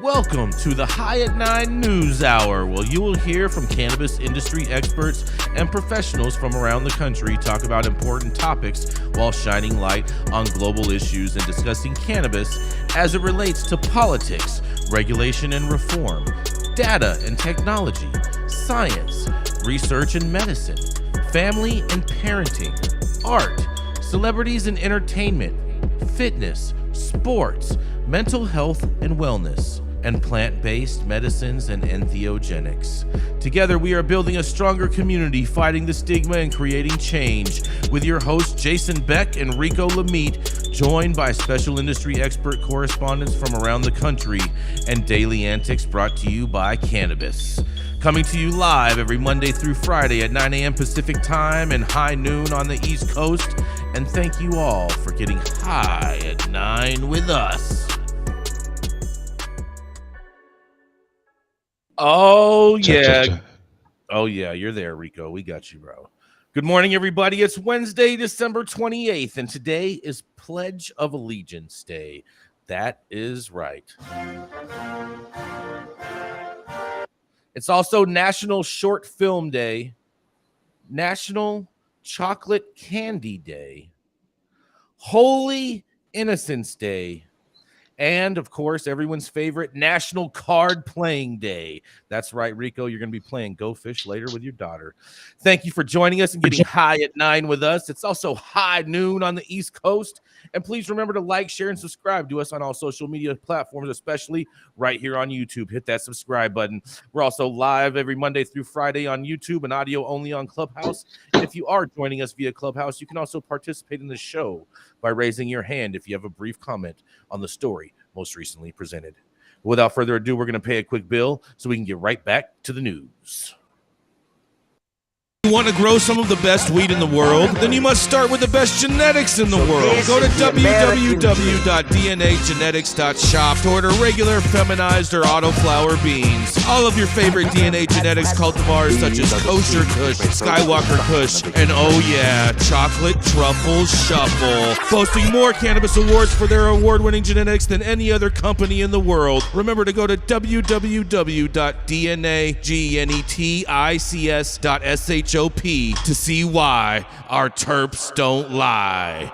Welcome to the High at 9 News Hour, where you will hear from cannabis industry experts and professionals from around the country talk about important topics while shining light on global issues and discussing cannabis as it relates to politics, regulation and reform, data and technology, science, research and medicine, family and parenting, art, celebrities and entertainment, fitness, sports, mental health and wellness, and plant-based medicines and entheogenics. Together, we are building a stronger community, fighting the stigma and creating change. With your hosts, Jason Beck and Rico Lamitte, joined by special industry expert correspondents from around the country, and daily antics brought to you by Cannabis. Coming to you live every Monday through Friday at 9 a.m. Pacific Time and high noon on the East Coast. And thank you all for getting high at 9 with us. Oh, yeah. Oh, yeah. You're there, Rico. We got you, bro. Good morning, everybody. It's Wednesday, December 28th, and today is Pledge of Allegiance Day. That is right. It's also National Short Film Day, National Chocolate Candy Day, Holy Innocents Day, and, of course, everyone's favorite National Card Playing Day. That's right, Rico. You're going to be playing Go Fish later with your daughter. Thank you for joining us and getting high at 9 with us. It's also high noon on the East Coast. And please remember to like, share, and subscribe to us on all social media platforms, especially right here on YouTube. Hit that subscribe button. We're also live every Monday through Friday on YouTube and audio only on Clubhouse. And if you are joining us via Clubhouse, you can also participate in the show by raising your hand if you have a brief comment on the story most recently presented. Without further ado, we're going to pay a quick bill so we can get right back to the news. You want to grow some of the best weed in the world? Then you must start with the best genetics in the world. Go to www.dnagenetics.shop to order regular, feminized, or autoflower beans. All of your favorite DNA genetics cultivars such as Kosher Kush, Skywalker Kush, and oh yeah, Chocolate Truffle Shuffle. Boasting more cannabis awards for their award-winning genetics than any other company in the world. Remember to go to www.dnagenetics.shop to see why our terps don't lie.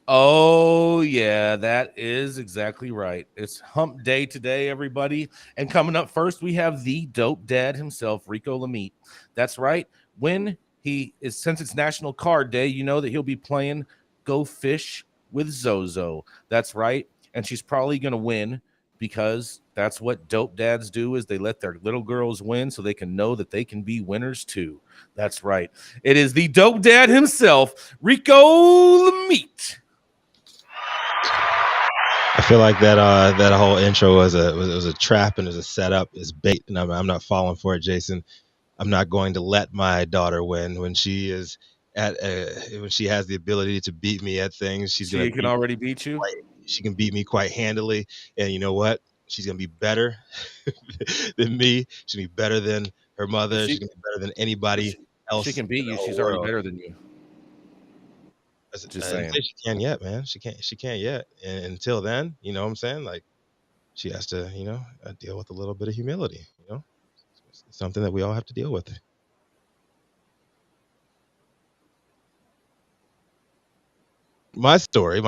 Oh, yeah, that is exactly right. It's hump day today, everybody. And coming up first, we have the dope dad himself, Rico Lamitte. That's right. Since it's National Card Day, you know that he'll be playing Go Fish with Zozo. That's right. And she's probably going to win, because that's what dope dads do, is they let their little girls win so they can know that they can be winners too. That's right. It is the dope dad himself, Rico Lamitte. I feel like that whole intro was a trap and it was a setup, is bait, and I'm not falling for it, Jason. I'm not going to let my daughter win when she is when she has the ability to beat me at things. She can already beat you. She can beat me quite handily, and you know what? She's gonna be better than me. She's gonna be better than her mother. She's gonna be better than anybody else. She can beat you. She's already better than you. Just saying. She can't yet, man. She can't yet. And until then, you know what I'm saying? Like, she has to, deal with a little bit of humility. It's something that we all have to deal with. My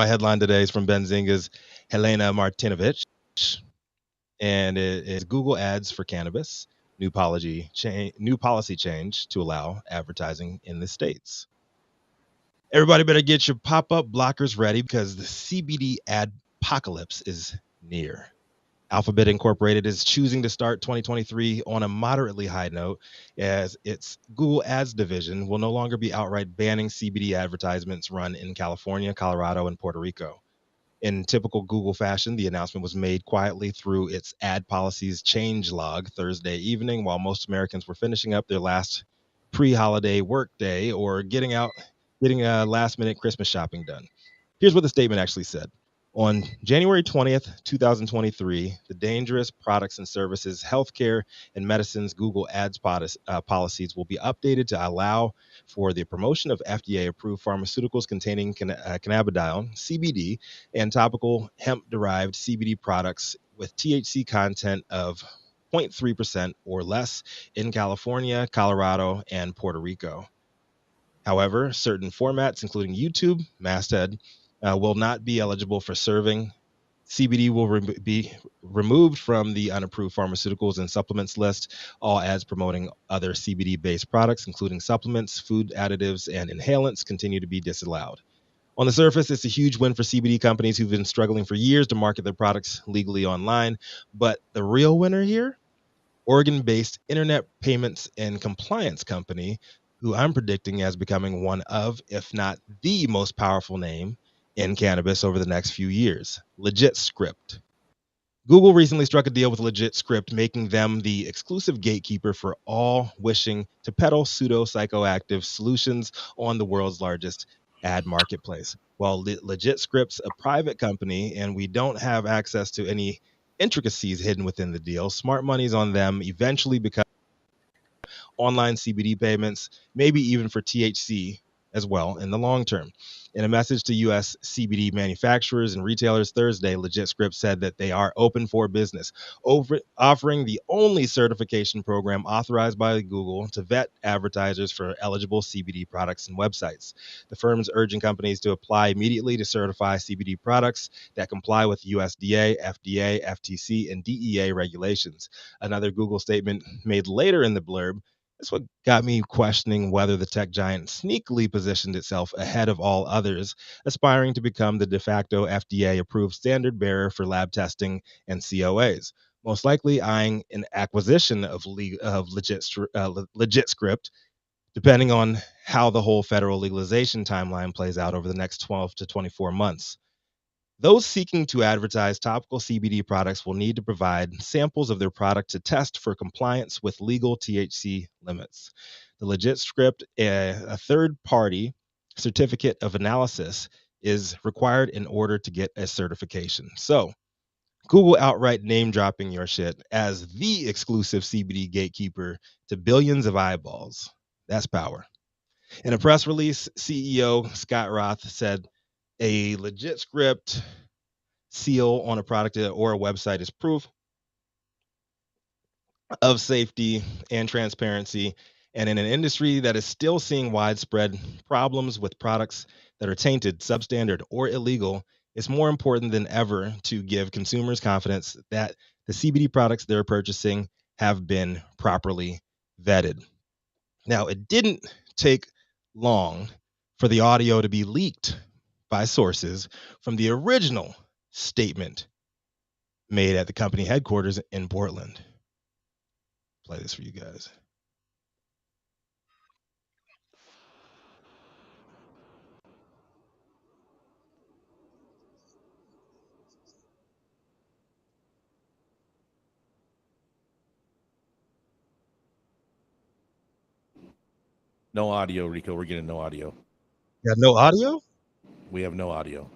headline today is from Benzinga's Helena Martinovich, and it is Google Ads for Cannabis, new policy change to allow advertising in the States. Everybody better get your pop-up blockers ready, because the CBD ad apocalypse is near. Alphabet Incorporated is choosing to start 2023 on a moderately high note, as its Google Ads division will no longer be outright banning CBD advertisements run in California, Colorado, and Puerto Rico. In typical Google fashion, the announcement was made quietly through its ad policies change log Thursday evening, while most Americans were finishing up their last pre-holiday work day or getting last-minute Christmas shopping done. Here's what the statement actually said. On January 20th, 2023, the Dangerous Products and Services Healthcare and Medicines Google Ads policies will be updated to allow for the promotion of FDA-approved pharmaceuticals containing cannabidiol, CBD, and topical hemp-derived CBD products with THC content of 0.3% or less in California, Colorado, and Puerto Rico. However, certain formats, including YouTube, Masthead, will not be eligible for serving. CBD will be removed from the unapproved pharmaceuticals and supplements list. All ads promoting other CBD-based products, including supplements, food additives, and inhalants, continue to be disallowed. On the surface, it's a huge win for CBD companies who've been struggling for years to market their products legally online. But the real winner here, Oregon-based internet payments and compliance company, who I'm predicting as becoming one of, if not the most powerful name in cannabis over the next few years, LegitScript. Google recently struck a deal with LegitScript, making them the exclusive gatekeeper for all wishing to peddle pseudo-psychoactive solutions on the world's largest ad marketplace. While LegitScript's a private company and we don't have access to any intricacies hidden within the deal, smart money's on them eventually become online CBD payments, maybe even for THC as well in the long term. In a message to U.S. CBD manufacturers and retailers Thursday, LegitScript said that they are open for business, offering the only certification program authorized by Google to vet advertisers for eligible CBD products and websites. The firm is urging companies to apply immediately to certify CBD products that comply with USDA, FDA, FTC, and DEA regulations. Another Google statement made later in the blurb, that's what got me questioning whether the tech giant sneakily positioned itself ahead of all others, aspiring to become the de facto FDA-approved standard bearer for lab testing and COAs, most likely eyeing an acquisition of LegitScript, depending on how the whole federal legalization timeline plays out over the next 12 to 24 months. Those seeking to advertise topical CBD products will need to provide samples of their product to test for compliance with legal THC limits. The LegitScript, a third-party certificate of analysis, is required in order to get a certification. So, Google outright name-dropping your shit as the exclusive CBD gatekeeper to billions of eyeballs. That's power. In a press release, CEO Scott Roth said, a LegitScript seal on a product or a website is proof of safety and transparency. And in an industry that is still seeing widespread problems with products that are tainted, substandard, or illegal, it's more important than ever to give consumers confidence that the CBD products they're purchasing have been properly vetted. Now, it didn't take long for the audio to be leaked by sources from the original statement made at the company headquarters in Portland. Play this for you guys. No audio, Rico. We're getting no audio. Got no audio? We have no audio.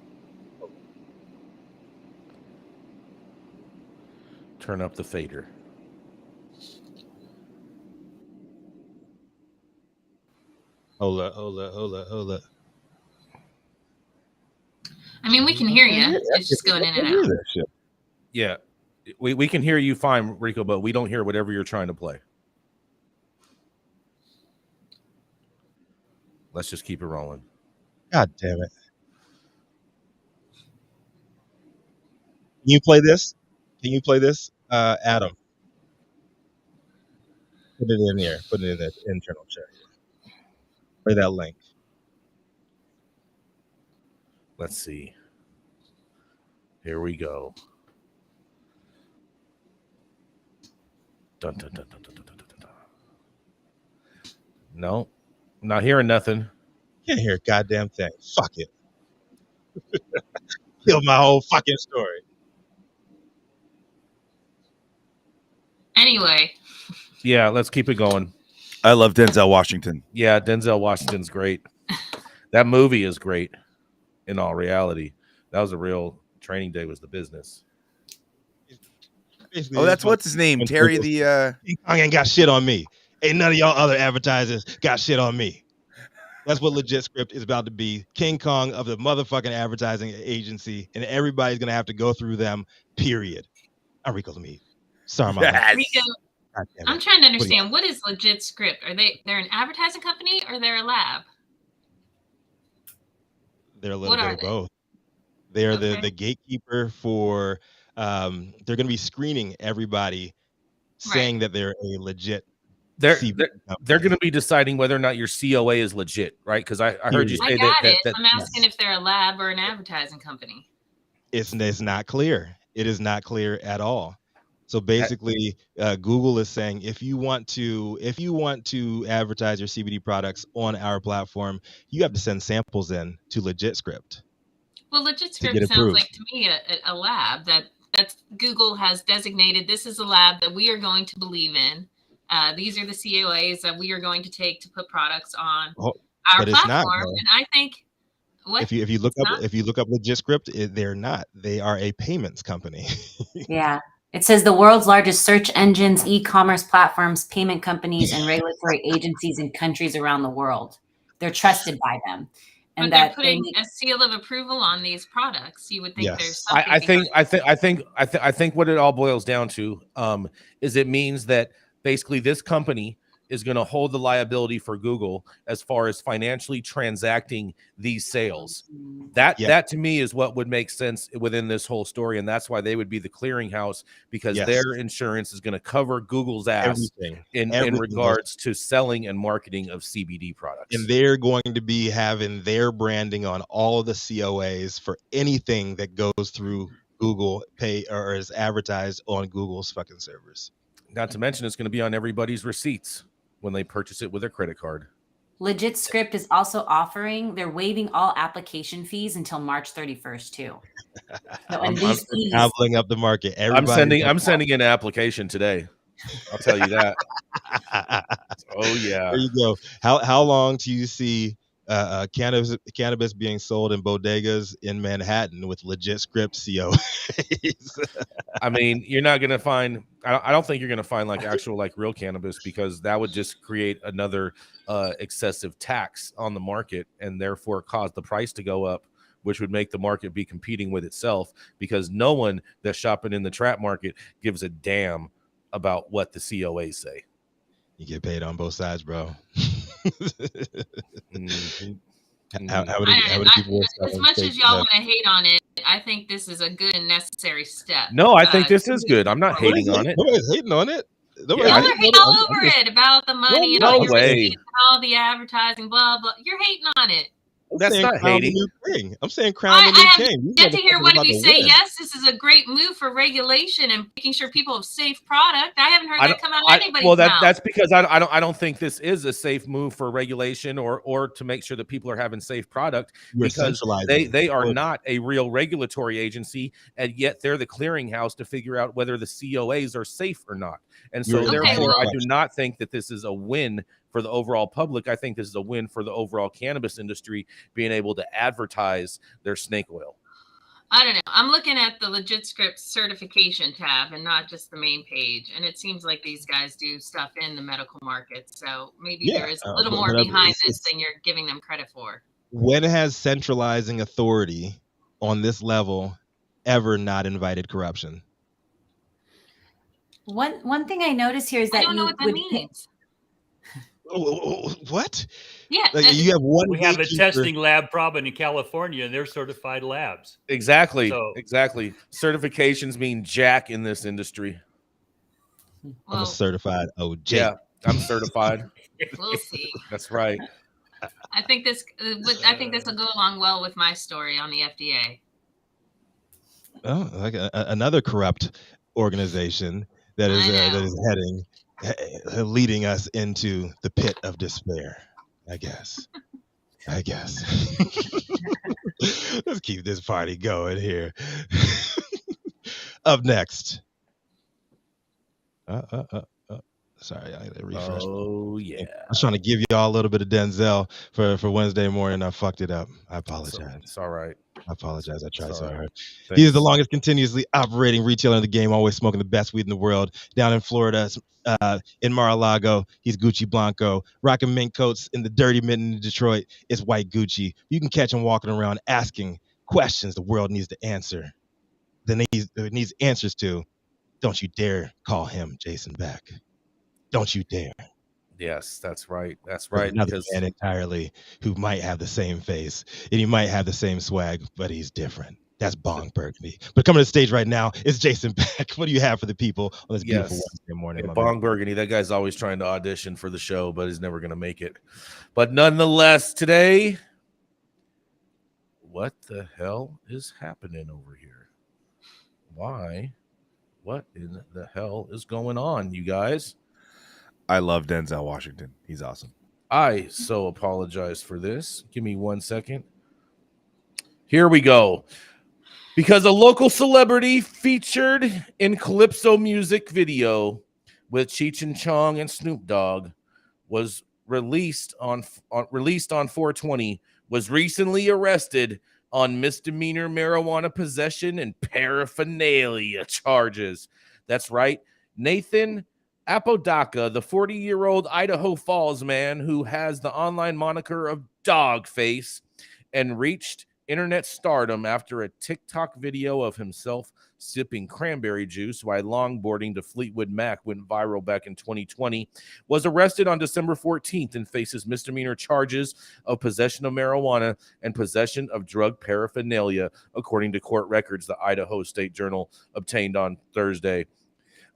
Turn up the fader. Hold up. I mean, we can hear you. It's just going in and out. Yeah, we can hear you fine, Rico, but we don't hear whatever you're trying to play. Let's just keep it rolling. God damn it. Can you play this? Adam? Put it in here. Put it in the internal chat. Play that link. Let's see. Here we go. Dun, dun, dun, dun, dun, dun, dun, dun. No, not hearing nothing. Can't hear a goddamn thing. Fuck it. Killed my whole fucking story. Anyway. Yeah, let's keep it going. I love Denzel Washington. Yeah, Denzel Washington's great. That movie is great in all reality. That was a real Training Day was the business. Basically, Oh, that's what's his name, Terry. The King Kong ain't got shit on me. Ain't none of y'all other advertisers got shit on me. That's what Legit Script is about to be. King Kong of the motherfucking advertising agency, and everybody's gonna have to go through them. Period. I'm Rico Lamitte. Sorry, mama. Yes. Rico, I'm trying to understand what is Legit Script. They're an advertising company or they're a lab? They're a little bit of both. They're the gatekeeper for. They're going to be screening everybody, saying that they're a legit. They're going to be deciding whether or not your COA is legit, right? Because I heard you say that. I'm asking if they're a lab or an advertising company. It's not clear. It is not clear at all. So basically, Google is saying if you want to advertise your CBD products on our platform, you have to send samples in to Legit Script. Well, Legit Script sounds like to me a lab that Google has designated. This is a lab that we are going to believe in. These are the COAs that we are going to take to put products on our platform. And I think if you look up Legit Script, they're not. They are a payments company. Yeah. It says the world's largest search engines, e-commerce platforms, payment companies, and regulatory agencies in countries around the world. They're trusted by them. And but they're putting a seal of approval on these products. You would think there's something. I think what it all boils down to is it means that basically this company is going to hold the liability for Google as far as financially transacting these sales. That to me is what would make sense within this whole story, and that's why they would be the clearinghouse, because their insurance is going to cover Google's ass in regards to selling and marketing of CBD products. And they're going to be having their branding on all of the COAs for anything that goes through Google Pay or is advertised on Google's fucking servers. Not to mention it's going to be on everybody's receipts when they purchase it with their credit card. Legit Script is also they're waiving all application fees until March 31st too. So I'm gobbling up the market. I'm sending an application today. I'll tell you that. Oh yeah. There you go. How long do you see cannabis being sold in bodegas in Manhattan with Legit Script COAs? I mean, you're not going to find, I don't think you're going to find like actual like real cannabis, because that would just create another excessive tax on the market and therefore cause the price to go up, which would make the market be competing with itself, because no one that's shopping in the trap market gives a damn about what the COAs say. You get paid on both sides, bro. How many people as much as y'all want to hate on it, I think this is a good and necessary step. No, I think this is good. I'm not hating on it. Nobody's hating on it. Y'all are hating all over it about the money and all the advertising, blah blah. You're hating on it. That's not hating. I'm saying crown the new king. I get to hear one of you say, yes, this is a great move for regulation and making sure people have safe product. I haven't heard that come out of anybody's mouth. That's because I don't think this is a safe move for regulation or to make sure that people are having safe product, because they are not a real regulatory agency, and yet they're the clearinghouse to figure out whether the COAs are safe or not. And so therefore, I do not think that this is a win for the overall public. I think this is a win for the overall cannabis industry being able to advertise their snake oil. I don't know. I'm looking at the Legit Script certification tab and not just the main page. And it seems like these guys do stuff in the medical market. So maybe there is a little more behind this than you're giving them credit for. When has centralizing authority on this level ever not invited corruption? One thing I noticed here is that I don't know what that means. What? Yeah, you have one. We have a testing lab problem in California, and they're certified labs. Exactly. Exactly. Certifications mean jack in this industry. I'm a certified OJ. Yeah, I'm certified. We'll see. That's right. I think this will go along well with my story on the FDA. Oh, like another corrupt organization that is leading us into the pit of despair. I guess. Let's keep this party going here. Up next. Sorry, I gotta refresh. Oh yeah. I was trying to give y'all a little bit of Denzel for Wednesday morning. I fucked it up. I apologize. It's all right. I apologize. I tried so Sorry. hard. Thanks. He is the longest continuously operating retailer in the game, always smoking the best weed in the world. Down in Florida, in Mar-a-Lago, he's Gucci Blanco. Rocking mink coats in the dirty mitten in Detroit, it's white Gucci. You can catch him walking around asking questions the world needs to answer. It needs answers to. Don't you dare call him Jason Beck. Don't you dare. Yes, that's right. That's right. Another Because man entirely who might have the same face and he might have the same swag, but he's different. That's Bong Burgundy. But coming to the stage right now is Jason Beck. What do you have for the people on this beautiful Wednesday morning? Yeah, Bong Burgundy. That guy's always trying to audition for the show, but he's never going to make it. But nonetheless, today, what the hell is happening over here? Why? What in the hell is going on, you guys? I love Denzel Washington. He's awesome. I so apologize for this. Give me 1 second. Here we go. Because a local celebrity featured in Calypso music video with Cheech and Chong and Snoop Dogg was released on 420, was recently arrested on misdemeanor marijuana possession and paraphernalia charges. That's right. Nathan Apodaca, the 40-year-old Idaho Falls man who has the online moniker of Dogface and reached internet stardom after a TikTok video of himself sipping cranberry juice while longboarding to Fleetwood Mac went viral back in 2020, was arrested on December 14th and faces misdemeanor charges of possession of marijuana and possession of drug paraphernalia, according to court records the Idaho State Journal obtained on Thursday.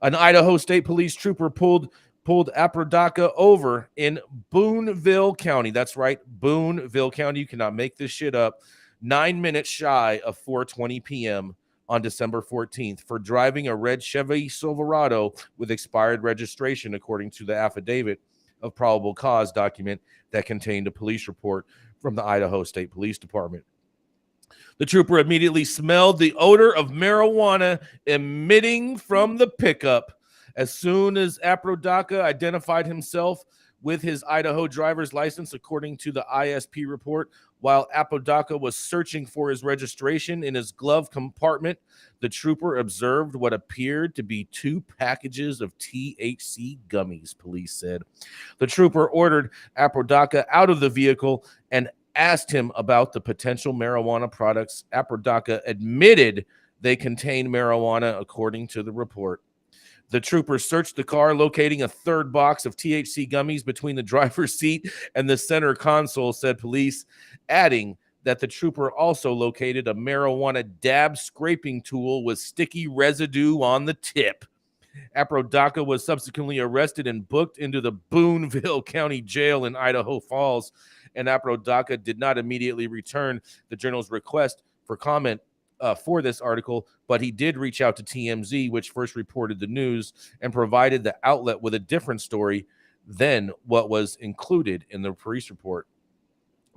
An Idaho State Police trooper pulled Apodaca over in Boonville County. That's right, Boonville County. You cannot make this shit up. 9 minutes shy of 4:20 p.m. on December 14th for driving a red Chevy Silverado with expired registration, according to the affidavit of probable cause document that contained a police report from the Idaho State Police Department. The trooper immediately smelled the odor of marijuana emitting from the pickup. As soon as Apodaca identified himself with his Idaho driver's license, according to the ISP report, while Apodaca was searching for his registration in his glove compartment, the trooper observed what appeared to be 2 packages of THC gummies, police said. The trooper ordered Apodaca out of the vehicle and asked him about the potential marijuana products. Apodaca admitted they contained marijuana, according to the report. The trooper searched the car, locating a 3rd box of THC gummies between the driver's seat and the center console, said police, adding that the trooper also located a marijuana dab scraping tool with sticky residue on the tip. Apodaca was subsequently arrested and booked into the Boonville County Jail in Idaho Falls, and Apodaca did not immediately return the Journal's request for comment for this article, but he did reach out to TMZ, which first reported the news and provided the outlet with a different story than what was included in the police report.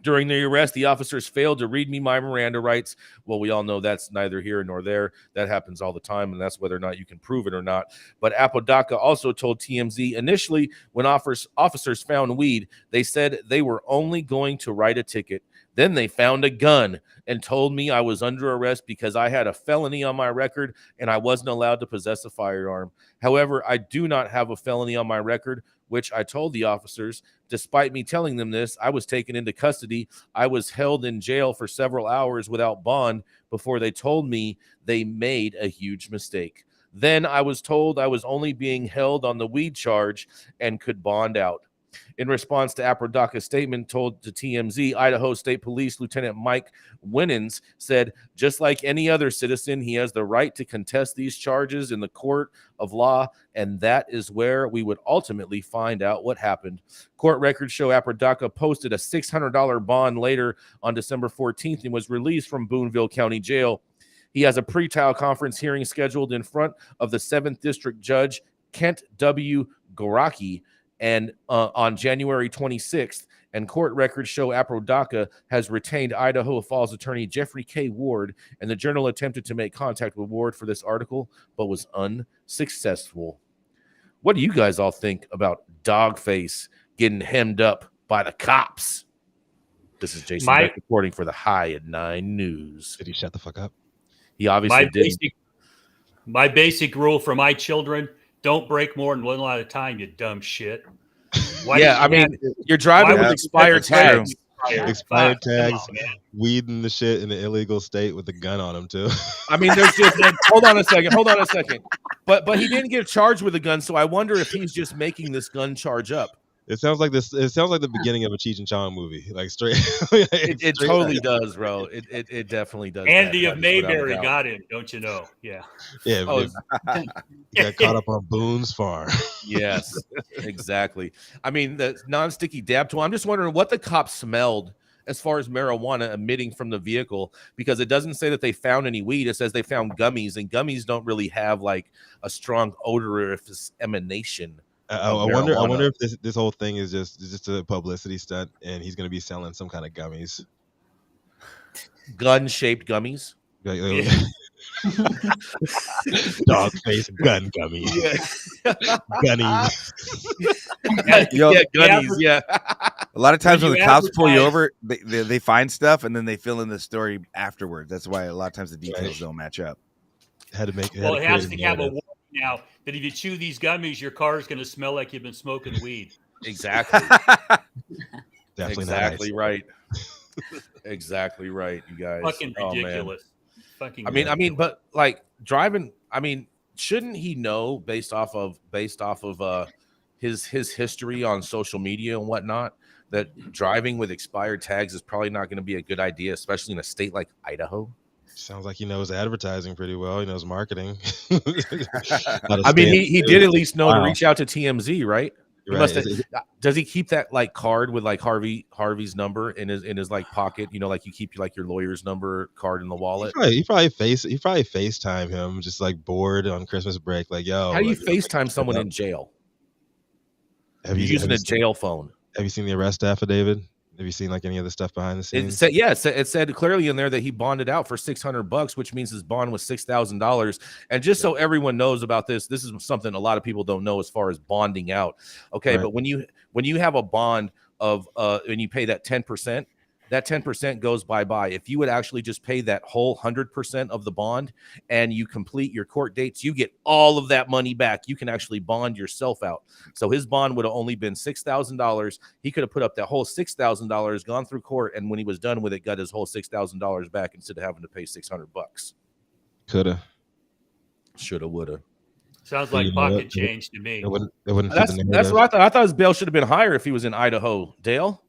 During the arrest, the officers failed to read me my Miranda rights. Well, we all know that's neither here nor there. That happens all the time, and that's whether or not you can prove it or not. But Apodaca also told TMZ initially when officers found weed, they said they were only going to write a ticket. Then they found a gun and told me I was under arrest because I had a felony on my record and I wasn't allowed to possess a firearm. However, I do not have a felony on my record, which I told the officers. Despite me telling them this, I was taken into custody. I was held in jail for several hours without bond before they told me they made a huge mistake. Then I was told I was only being held on the weed charge and could bond out. In response to Apodaca's statement told to TMZ, Idaho State Police Lieutenant Mike Winans said, just like any other citizen, he has the right to contest these charges in the court of law, and that is where we would ultimately find out what happened. Court records show Apodaca posted a $600 bond later on December 14th and was released from Boonville County Jail. He has a pre-trial conference hearing scheduled in front of the 7th District Judge Kent W. Goraki and on January 26th, and court records show Apodaca has retained Idaho Falls attorney Jeffrey K. Ward, and the Journal attempted to make contact with Ward for this article, but was unsuccessful. What do you guys all think about Dogface getting hemmed up by the cops? This is Jason Beck reporting for the High at 9 News. Did he shut the fuck up? He obviously did. My basic rule for my children: don't break more than one at a time. You dumb shit. You're driving with expired tags. Expired tags, weed in the shit in the illegal state with a gun on him too. I mean, there's just hold on a second. But he didn't get charged with a gun, so I wonder if he's just making this gun charge up. It sounds like the beginning of a Cheech and Chong movie, like straight. It totally does, bro. It definitely does. Andy of Mayberry got him, don't you know? Yeah. Yeah. He got caught up on Boone's Farm. Yes, exactly. I mean, the non-sticky dab tool. I'm just wondering what the cops smelled as far as marijuana emitting from the vehicle, because it doesn't say that they found any weed. It says they found gummies, and gummies don't really have like a strong odorous emanation. I wonder if this whole thing is just a publicity stunt, and he's going to be selling some kind of gummies, gun-shaped gummies. Dog face gun gummies. Gunnies. Gunnies. Yeah. A lot of times when the cops pull you over, they find stuff and then they fill in the story afterwards. That's why a lot of times the details don't match up. It has to have a warning now that if you chew these gummies, your car is going to smell like you've been smoking weed. Exactly. Definitely exactly right. Exactly right, you guys. Fucking ridiculous. I mean, but like driving. I mean, shouldn't he know based off of his history on social media and whatnot that driving with expired tags is probably not going to be a good idea, especially in a state like Idaho? Sounds like he knows advertising pretty well. He knows marketing. I mean, he did at least know to reach out to TMZ, right? Does he keep that like card with like Harvey's number in his like pocket? You know, like you keep like your lawyer's number card in the wallet. He probably FaceTime him just like bored on Christmas break. Like, yo, how do you FaceTime someone in jail? Have you using a jail phone? Have you seen the arrest affidavit? Have you seen like any of the stuff behind the scenes? It said clearly in there that he bonded out for $600, which means his bond was $6,000. And just so everyone knows about this is something a lot of people don't know as far as bonding out. Okay, right. But when you have a bond of and you pay that 10%, that 10% goes bye-bye. If you would actually just pay that whole 100% of the bond and you complete your court dates, you get all of that money back. You can actually bond yourself out. So his bond would have only been $6,000. He could have put up that whole $6,000, gone through court, and when he was done with it, got his whole $6,000 back instead of having to pay $600. Coulda. Shoulda, woulda. Sounds like pocket change to me. That's what I thought. I thought his bail should have been higher if he was in Idaho. Dale?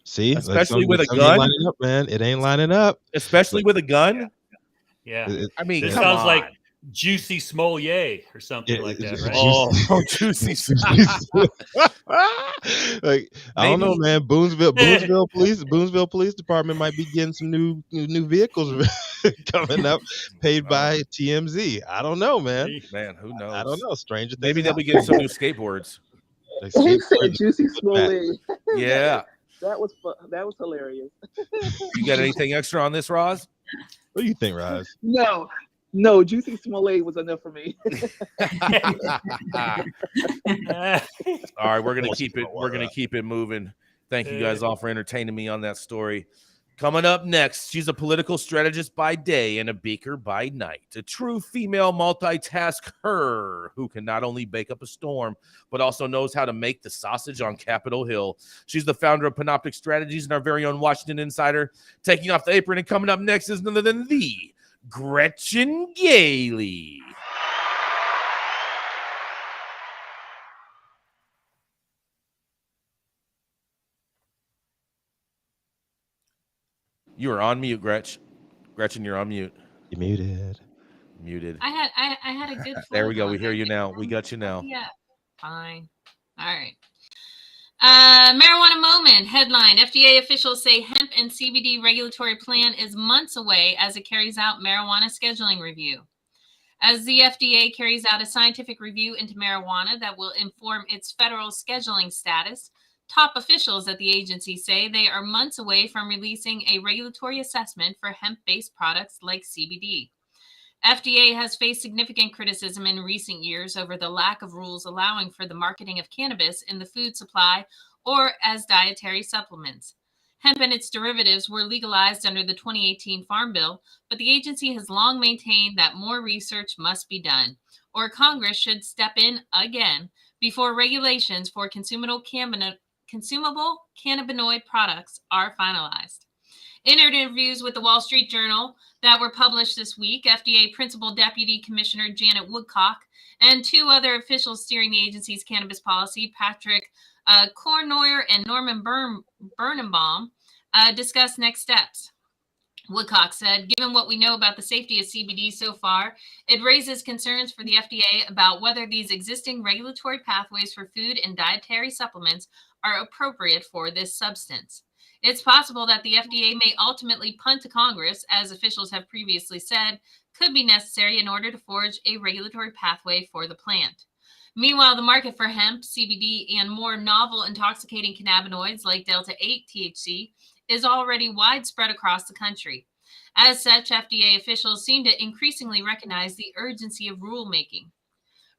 See, especially with a gun, up, man. It ain't lining up. Especially with a gun. Yeah. I mean, this sounds like Juicy Smollier or something like that, right? Oh, Juicy. Like, I don't know, man. Boonesville Police Department might be getting some new vehicles coming up, paid by TMZ. I don't know, man. Man, who knows? I don't know. Stranger things. Maybe they'll be getting some new skateboards. He said Juicy Smollier. Yeah. That was hilarious. You got anything extra on this, Roz? What do you think, Roz? No, Juicy Smollett was enough for me. All right, we're gonna keep it. We're gonna keep it moving. Thank you guys all for entertaining me on that story. Coming up next, she's a political strategist by day and a baker by night. A true female multitasker who can not only bake up a storm, but also knows how to make the sausage on Capitol Hill. She's the founder of Panoptic Strategies and our very own Washington insider. Taking off the apron and coming up next is none other than the Gretchen Gailey. You are on mute, Gretchen. Gretchen, you're on mute. You're muted. Muted. I had a good. There we go. We hear you now. We got you now. Yeah. Fine. All right. Marijuana moment headline: FDA officials say hemp and CBD regulatory plan is months away as it carries out marijuana scheduling review. As the FDA carries out a scientific review into marijuana that will inform its federal scheduling status, top officials at the agency say they are months away from releasing a regulatory assessment for hemp-based products like CBD. FDA has faced significant criticism in recent years over the lack of rules allowing for the marketing of cannabis in the food supply or as dietary supplements. Hemp and its derivatives were legalized under the 2018 Farm Bill, but the agency has long maintained that more research must be done, or Congress should step in again before regulations for consumable cannabinoid products are finalized. In interviews with the Wall Street Journal that were published this week, FDA Principal Deputy Commissioner Janet Woodcock and two other officials steering the agency's cannabis policy, Patrick Kornoyer and Norman Birnbaum, discussed next steps. Woodcock said, given what we know about the safety of CBD so far, it raises concerns for the FDA about whether these existing regulatory pathways for food and dietary supplements are appropriate for this substance. It's possible that the FDA may ultimately punt to Congress, as officials have previously said, could be necessary in order to forge a regulatory pathway for the plant. Meanwhile, the market for hemp, CBD, and more novel intoxicating cannabinoids like Delta-8 THC is already widespread across the country. As such, FDA officials seem to increasingly recognize the urgency of rulemaking.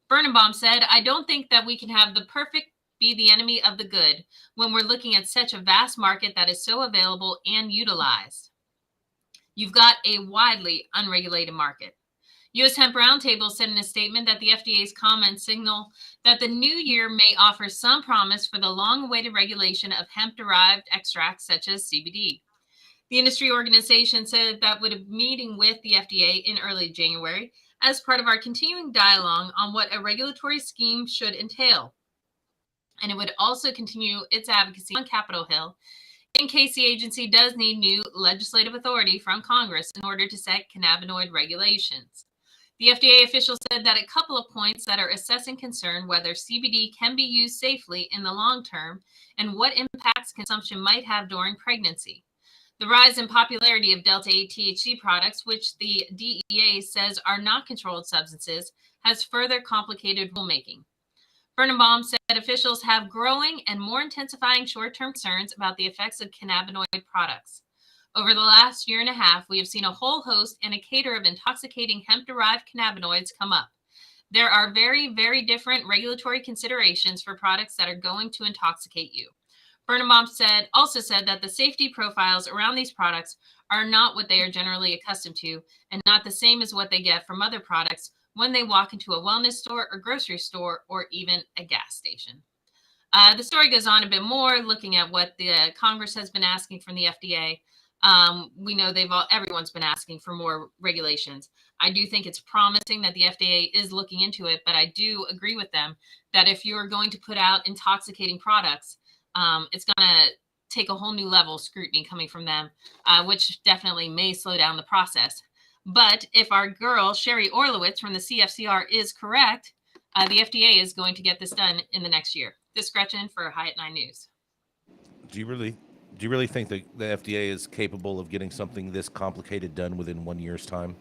Birnbaum said, I don't think that we can have the perfect be the enemy of the good when we're looking at such a vast market that is so available and utilized. You've got a widely unregulated market. U.S. Hemp Roundtable said in a statement that the FDA's comments signal that the new year may offer some promise for the long-awaited regulation of hemp-derived extracts such as CBD. The industry organization said that would be meeting with the FDA in early January as part of our continuing dialogue on what a regulatory scheme should entail. And it would also continue its advocacy on Capitol Hill in case the agency does need new legislative authority from Congress in order to set cannabinoid regulations. The FDA official said that a couple of points that are assessing concern whether CBD can be used safely in the long term and what impacts consumption might have during pregnancy. The rise in popularity of Delta-8 THC products, which the DEA says are not controlled substances, has further complicated rulemaking. Birnbaum said officials have growing and more intensifying short-term concerns about the effects of cannabinoid products. Over the last year and a half, we have seen a whole host and a cadre of intoxicating hemp-derived cannabinoids come up. There are very, very different regulatory considerations for products that are going to intoxicate you. Birnbaum also said that the safety profiles around these products are not what they are generally accustomed to and not the same as what they get from other products when they walk into a wellness store or grocery store or even a gas station. The story goes on a bit more, looking at what the Congress has been asking from the FDA. We know everyone's been asking for more regulations. I do think it's promising that the FDA is looking into it, but I do agree with them that if you're going to put out intoxicating products, it's going to take a whole new level of scrutiny coming from them, which definitely may slow down the process. But if our girl, Sherry Orlowitz from the CFCR is correct, the FDA is going to get this done in the next year. This is Gretchen for High at 9 News. Do you really think that the FDA is capable of getting something this complicated done within 1 year's time?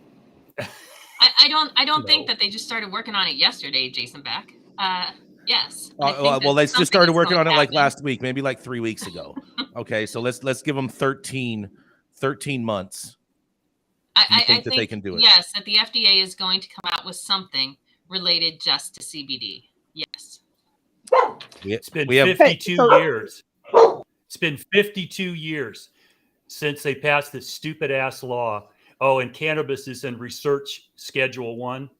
I don't think that they just started working on it yesterday, Jason Beck. Yes. Well, they just started working on it like last week, maybe like 3 weeks ago. Okay, so let's give them 13 months. I think that they can do it. Yes, that the FDA is going to come out with something related just to CBD. Yes. It's been 52 years. It's been 52 years since they passed this stupid ass law. Oh, and cannabis is in research schedule 1.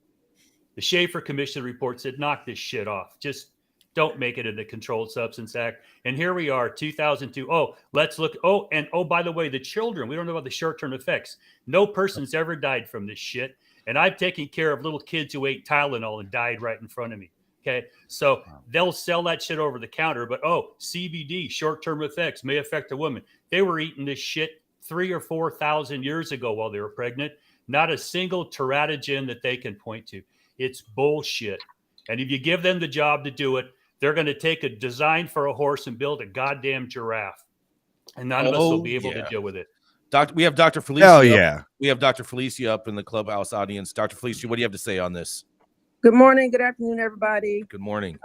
The Schafer Commission report said, knock this shit off. Just don't make it in the Controlled Substance Act. And here we are, 2002. Oh, let's look. Oh, and by the way, the children, we don't know about the short-term effects. No person's ever died from this shit. And I've taken care of little kids who ate Tylenol and died right in front of me. Okay, so they'll sell that shit over the counter, but CBD, short-term effects, may affect a woman. They were eating this shit 3,000 or 4,000 years ago while they were pregnant. Not a single teratogen that they can point to. It's bullshit. And if you give them the job to do it, they're going to take a design for a horse and build a goddamn giraffe. And none of us will be able to deal with it. We have Dr. Felicia. Oh, yeah. We have Dr. Felicia up in the Clubhouse audience. Dr. Felicia, what do you have to say on this? Good morning. Good afternoon, everybody. Good morning.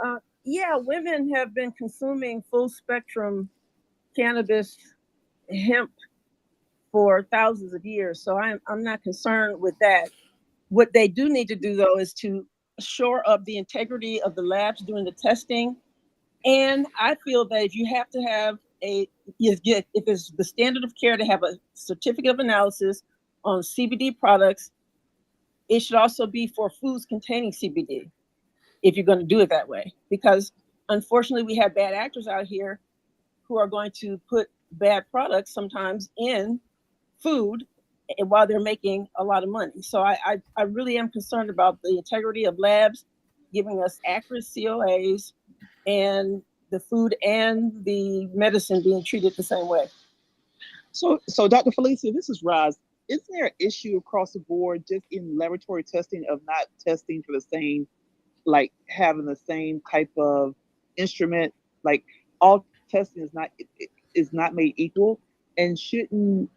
Women have been consuming full spectrum cannabis, hemp for thousands of years. So I'm not concerned with that. What they do need to do, though, is to shore up the integrity of the labs doing the testing. And I feel that if you have to have if it's the standard of care to have a certificate of analysis on CBD products, it should also be for foods containing CBD, if you're going to do it that way. Because unfortunately, we have bad actors out here who are going to put bad products sometimes in food while they're making a lot of money. So I really am concerned about the integrity of labs giving us accurate COAs and the food and the medicine being treated the same way. So Dr. Felicia, this is Roz. Isn't there an issue across the board just in laboratory testing of not testing for the same, like having the same type of instrument? Like all testing is not made equal, and shouldn't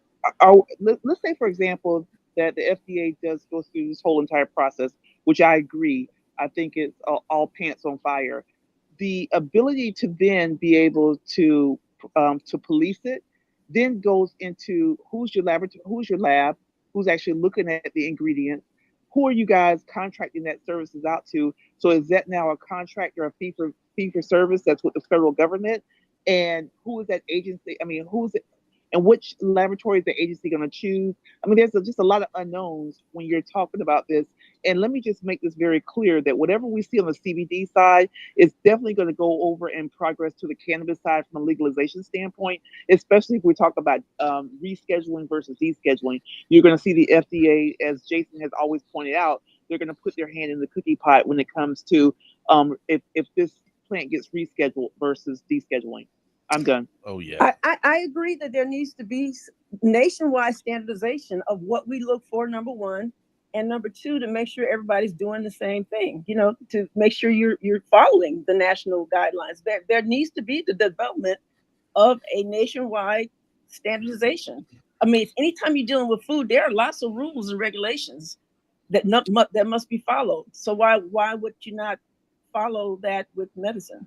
let's say, for example, that the FDA does go through this whole entire process, which I agree. I think it's all pants on fire. The ability to then be able to police it then goes into who's your laboratory, who's your lab, who's actually looking at the ingredients, who are you guys contracting that services out to? So is that now a contract or a fee for service that's with the federal government? And who is that agency? I mean, who's it? And which laboratory is the agency going to choose? I mean, there's just a lot of unknowns when you're talking about this. And let me just make this very clear that whatever we see on the CBD side is definitely going to go over in progress to the cannabis side from a legalization standpoint, especially if we talk about rescheduling versus descheduling. You're going to see the FDA, as Jason has always pointed out, they're going to put their hand in the cookie pot when it comes to if this plant gets rescheduled versus descheduling. I'm done. Oh, yeah. I agree that there needs to be nationwide standardization of what we look for, number one, and number two, to make sure everybody's doing the same thing, to make sure you're following the national guidelines. There needs to be the development of a nationwide standardization. I mean, anytime you're dealing with food, there are lots of rules and regulations that must be followed. So why would you not follow that with medicine?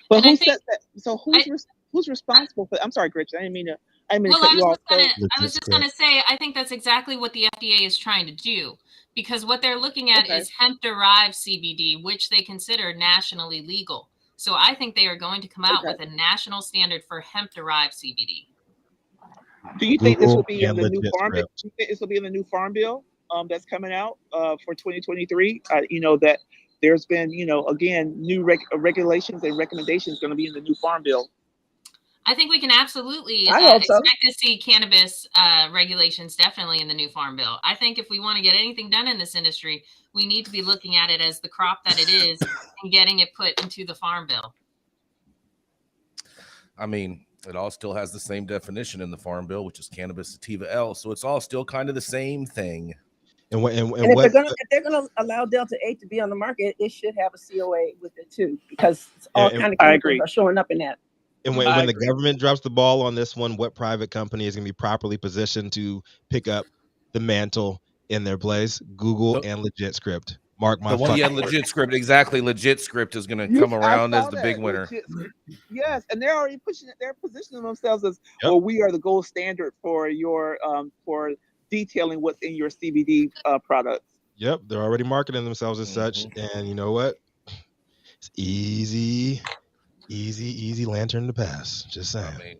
But who said that? So who's responsible for? I'm sorry, Gretchen. I didn't mean to cut you off. I was just gonna say, I think that's exactly what the FDA is trying to do, because what they're looking at is hemp-derived CBD, which they consider nationally legal. So I think they are going to come out with a national standard for hemp-derived CBD. Do you think this will be in the new farm bill? Do you think this will be in the new farm bill that's coming out for 2023? That there's been, again, new regulations and recommendations going to be in the new farm bill. I think we can absolutely expect to see cannabis regulations definitely in the new farm bill. I think if we want to get anything done in this industry, we need to be looking at it as the crop that it is and getting it put into the farm bill. I mean, it all still has the same definition in the farm bill, which is cannabis sativa L. So it's all still kind of the same thing. And if they're gonna allow Delta 8 to be on the market, it should have a COA with it too, because all kind of chemicals are showing up in that. And when the government drops the ball on this one, what private company is going to be properly positioned to pick up the mantle in their place? Google and Legit Script. Mark my Legit Script. Exactly. Legit Script is going to come around as the big winner. Yes, and they're already they're positioning themselves as, well, we are the gold standard for your for detailing what's in your CBD products. Yep, they're already marketing themselves as such. And you know what? It's easy lantern to pass. Just saying. I mean,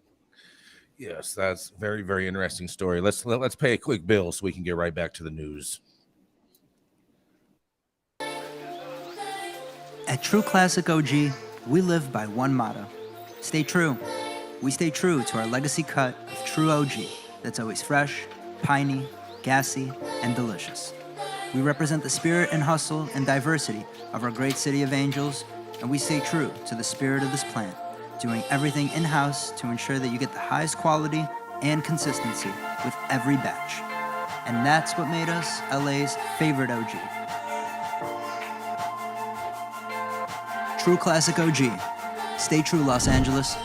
yes, that's very, very interesting story. Let's pay a quick bill so we can get right back to the news. At True Classic OG, we live by one motto: stay true. We stay true to our legacy cut of True OG that's always fresh, piney, gassy, and delicious. We represent the spirit and hustle and diversity of our great city of Angels, and we stay true to the spirit of this plant, doing everything in-house to ensure that you get the highest quality and consistency with every batch. And that's what made us LA's favorite OG. True Classic OG. Stay true, Los Angeles.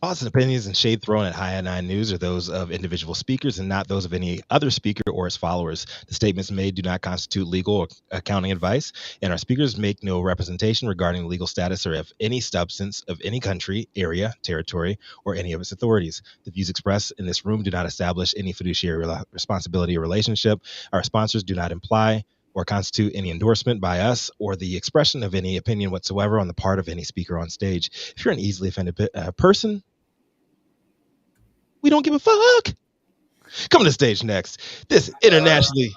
Thoughts and opinions and shade thrown at High at 9 News are those of individual speakers and not those of any other speaker or his followers. The statements made do not constitute legal or accounting advice, and our speakers make no representation regarding the legal status or of any substance of any country, area, territory, or any of its authorities. The views expressed in this room do not establish any fiduciary responsibility or relationship. Our sponsors do not imply or constitute any endorsement by us or the expression of any opinion whatsoever on the part of any speaker on stage. If you're an easily offended person, we don't give a fuck. Coming to stage next, this internationally.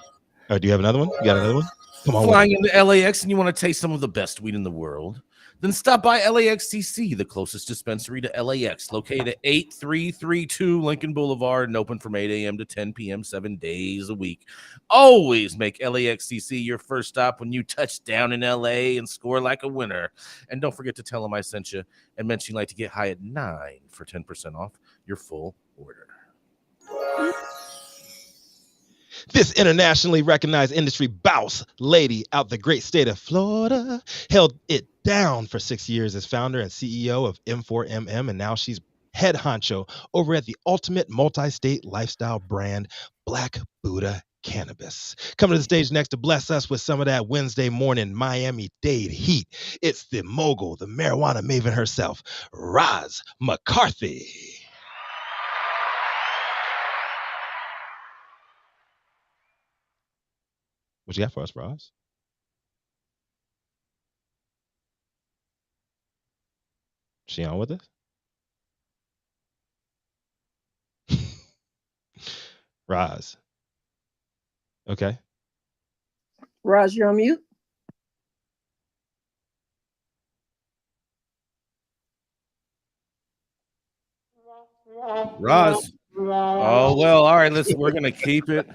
Oh, do you have another one? You got another one? Come on. Flying into LAX and you want to taste some of the best weed in the world? Then stop by LAXCC, the closest dispensary to LAX, located at 8332 Lincoln Boulevard and open from 8 a.m. to 10 p.m. 7 days a week. Always make LAXCC your first stop when you touch down in LA and score like a winner. And don't forget to tell them I sent you and mention you'd like to get high at 9 for 10% off your full order. This internationally recognized industry boss lady out the great state of Florida held it down for 6 years as founder and CEO of M4MM, and now she's head honcho over at the ultimate multi-state lifestyle brand, Black Buddha Cannabis. Coming to the stage next to bless us with some of that Wednesday morning Miami-Dade heat, it's the mogul, the marijuana maven herself, Roz McCarthy. What you got for us, Roz? She on with us? Roz. Okay. Roz, you're on mute. Roz. Oh, well, all right, we're going to keep it.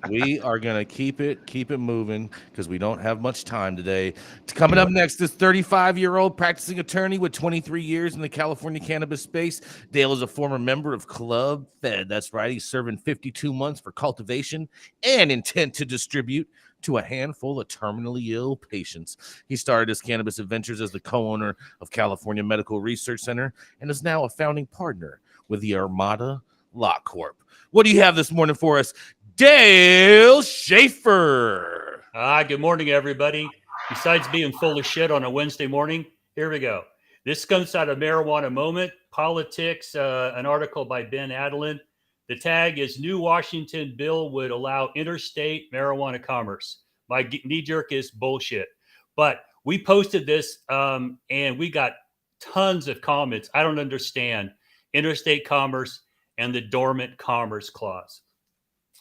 We are going to keep it moving because we don't have much time today. Coming up next, this 35-year-old practicing attorney with 23 years in the California cannabis space. Dale is a former member of Club Fed. That's right. He's serving 52 months for cultivation and intent to distribute to a handful of terminally ill patients. He started his cannabis adventures as the co-owner of California Medical Research Center and is now a founding partner with the Armada Law Corp. What do you have this morning for us, Dale Schafer? Good morning, everybody. Besides being full of shit on a Wednesday morning, here we go. This comes out of Marijuana Moment, Politics, an article by Ben Adelin. The tag is New Washington Bill Would Allow Interstate Marijuana Commerce. My knee-jerk is bullshit. But we posted this, and we got tons of comments. I don't understand interstate commerce and the dormant commerce clause.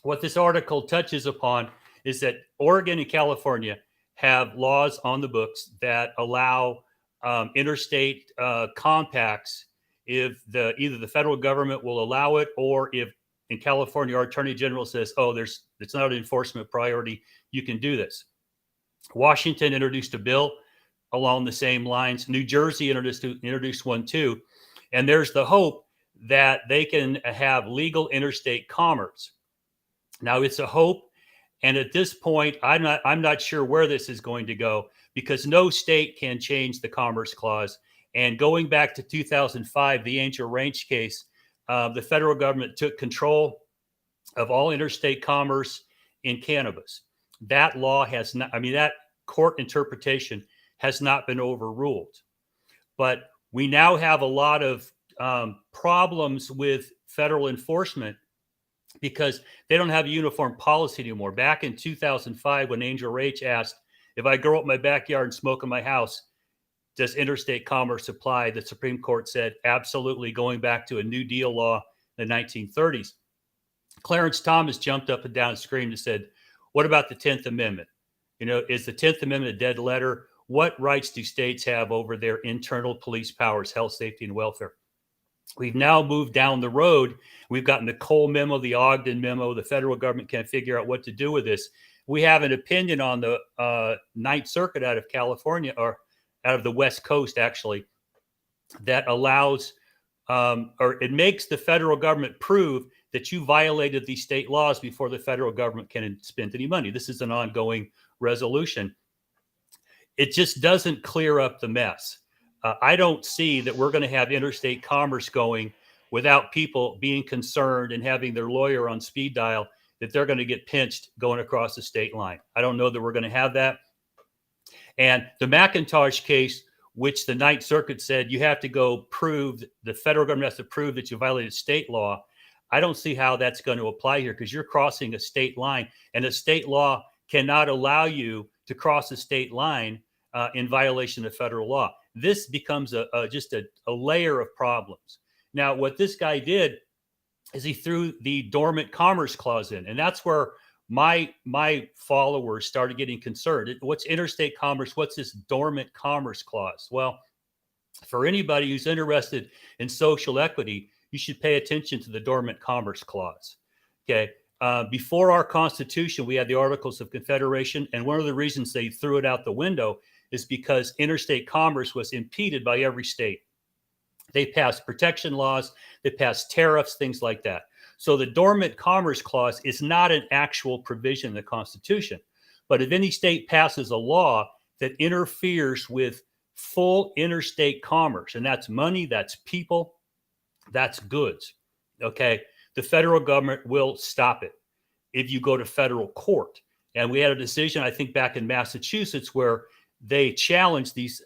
What this article touches upon is that Oregon and California have laws on the books that allow interstate compacts if either the federal government will allow it, or if in California our attorney general says, "Oh, it's not an enforcement priority, you can do this." Washington introduced a bill along the same lines. New Jersey introduced one too, and there's the hope that they can have legal interstate commerce. Now it's a hope, and at this point, I'm not sure where this is going to go because no state can change the Commerce Clause. And going back to 2005, the Angel Ranch case, the federal government took control of all interstate commerce in cannabis. That law has not, that court interpretation has not been overruled. But we now have a lot of problems with federal enforcement because they don't have a uniform policy anymore. Back in 2005, when Angel Ranch asked, if I grow up in my backyard and smoke in my house, does interstate commerce apply? The Supreme Court said absolutely, going back to a New Deal law in the 1930s. Clarence Thomas jumped up and down and screamed and said, what about the 10th Amendment? Is the 10th Amendment a dead letter? What rights do states have over their internal police powers, health, safety, and welfare? We've now moved down the road. We've gotten the Cole memo, the Ogden memo. The federal government can't figure out what to do with this. We have an opinion on the Ninth Circuit out of California, or out of the West Coast, actually, that allows or it makes the federal government prove that you violated these state laws before the federal government can spend any money. This is an ongoing resolution. It just doesn't clear up the mess. I don't see that we're going to have interstate commerce going without people being concerned and having their lawyer on speed dial that they're going to get pinched going across the state line. I don't know that we're going to have that. And the McIntosh case, which the Ninth Circuit said you have to go prove, the federal government has to prove that you violated state law. I don't see how that's going to apply here because you're crossing a state line, and a state law cannot allow you to cross a state line in violation of federal law. This becomes just a layer of problems. Now, what this guy did is he threw the dormant commerce clause in, and that's where my followers started getting concerned. What's interstate commerce? What's this dormant commerce clause? Well, for anybody who's interested in social equity, you should pay attention to the dormant commerce clause. Okay. Before our Constitution, we had the Articles of Confederation, and one of the reasons they threw it out the window is because interstate commerce was impeded by every state. They passed protection laws, they passed tariffs, things like that. So the dormant commerce clause is not an actual provision in the Constitution. But if any state passes a law that interferes with full interstate commerce, and that's money, that's people, that's goods, okay, the federal government will stop it if you go to federal court. And we had a decision, I think, back in Massachusetts where they challenged these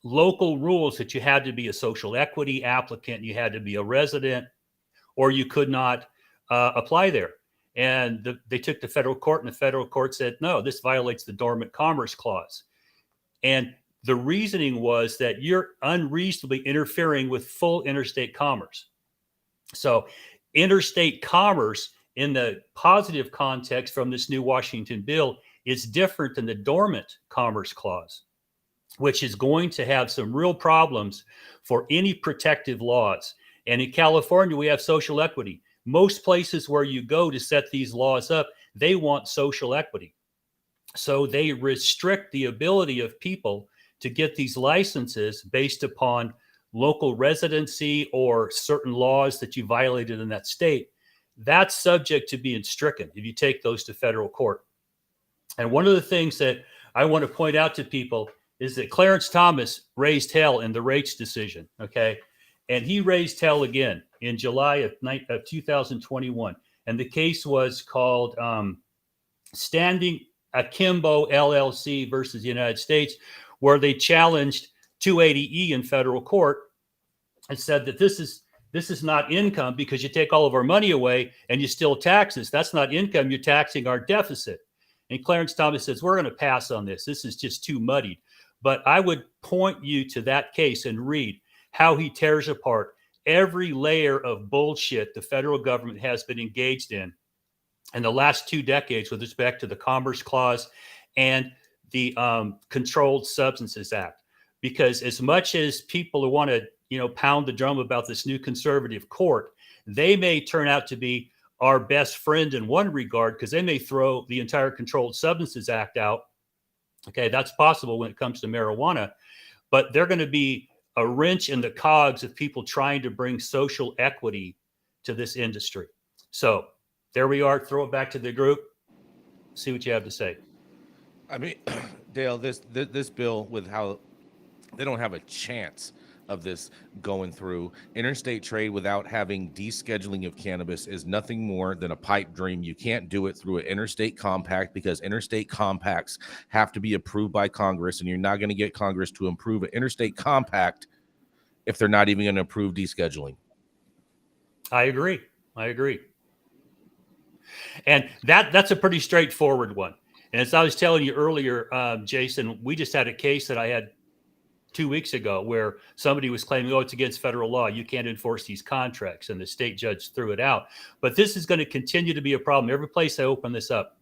local rules that you had to be a social equity applicant, you had to be a resident, or you could not apply there. And they took to federal court, and the federal court said, no, this violates the dormant commerce clause. And the reasoning was that you're unreasonably interfering with full interstate commerce. So interstate commerce in the positive context from this new Washington bill is different than the dormant commerce clause, which is going to have some real problems for any protective laws. And in California, we have social equity. Most places where you go to set these laws up, they want social equity. So they restrict the ability of people to get these licenses based upon local residency or certain laws that you violated in that state. That's subject to being stricken if you take those to federal court. And one of the things that I want to point out to people is that Clarence Thomas raised hell in the Raich decision, okay? And he raised hell again in July of 2021. And the case was called Standing Akimbo LLC versus the United States, where they challenged 280E in federal court and said that this is not income because you take all of our money away and you still tax us. That's not income. You're taxing our deficit. And Clarence Thomas says, we're going to pass on this. This is just too muddied. But I would point you to that case and read how he tears apart every layer of bullshit the federal government has been engaged in the last 2 decades with respect to the Commerce Clause and the Controlled Substances Act. Because as much as people who want to, pound the drum about this new conservative court, they may turn out to be our best friend in one regard, because they may throw the entire Controlled Substances Act out. Okay, that's possible when it comes to marijuana, but they're going to be a wrench in the cogs of people trying to bring social equity to this industry. So there we are. Throw it back to the group. See what you have to say. I mean, Dale, this bill, with how they don't have a chance of this going through. Interstate trade without having descheduling of cannabis is nothing more than a pipe dream. You can't do it through an interstate compact because interstate compacts have to be approved by Congress, and you're not going to get Congress to approve an interstate compact if they're not even going to approve descheduling. I agree. And that's a pretty straightforward one. And as I was telling you earlier, Jason, we just had a case that I had 2 weeks ago where somebody was claiming, it's against federal law. You can't enforce these contracts. And the state judge threw it out. But this is going to continue to be a problem. Every place I open this up,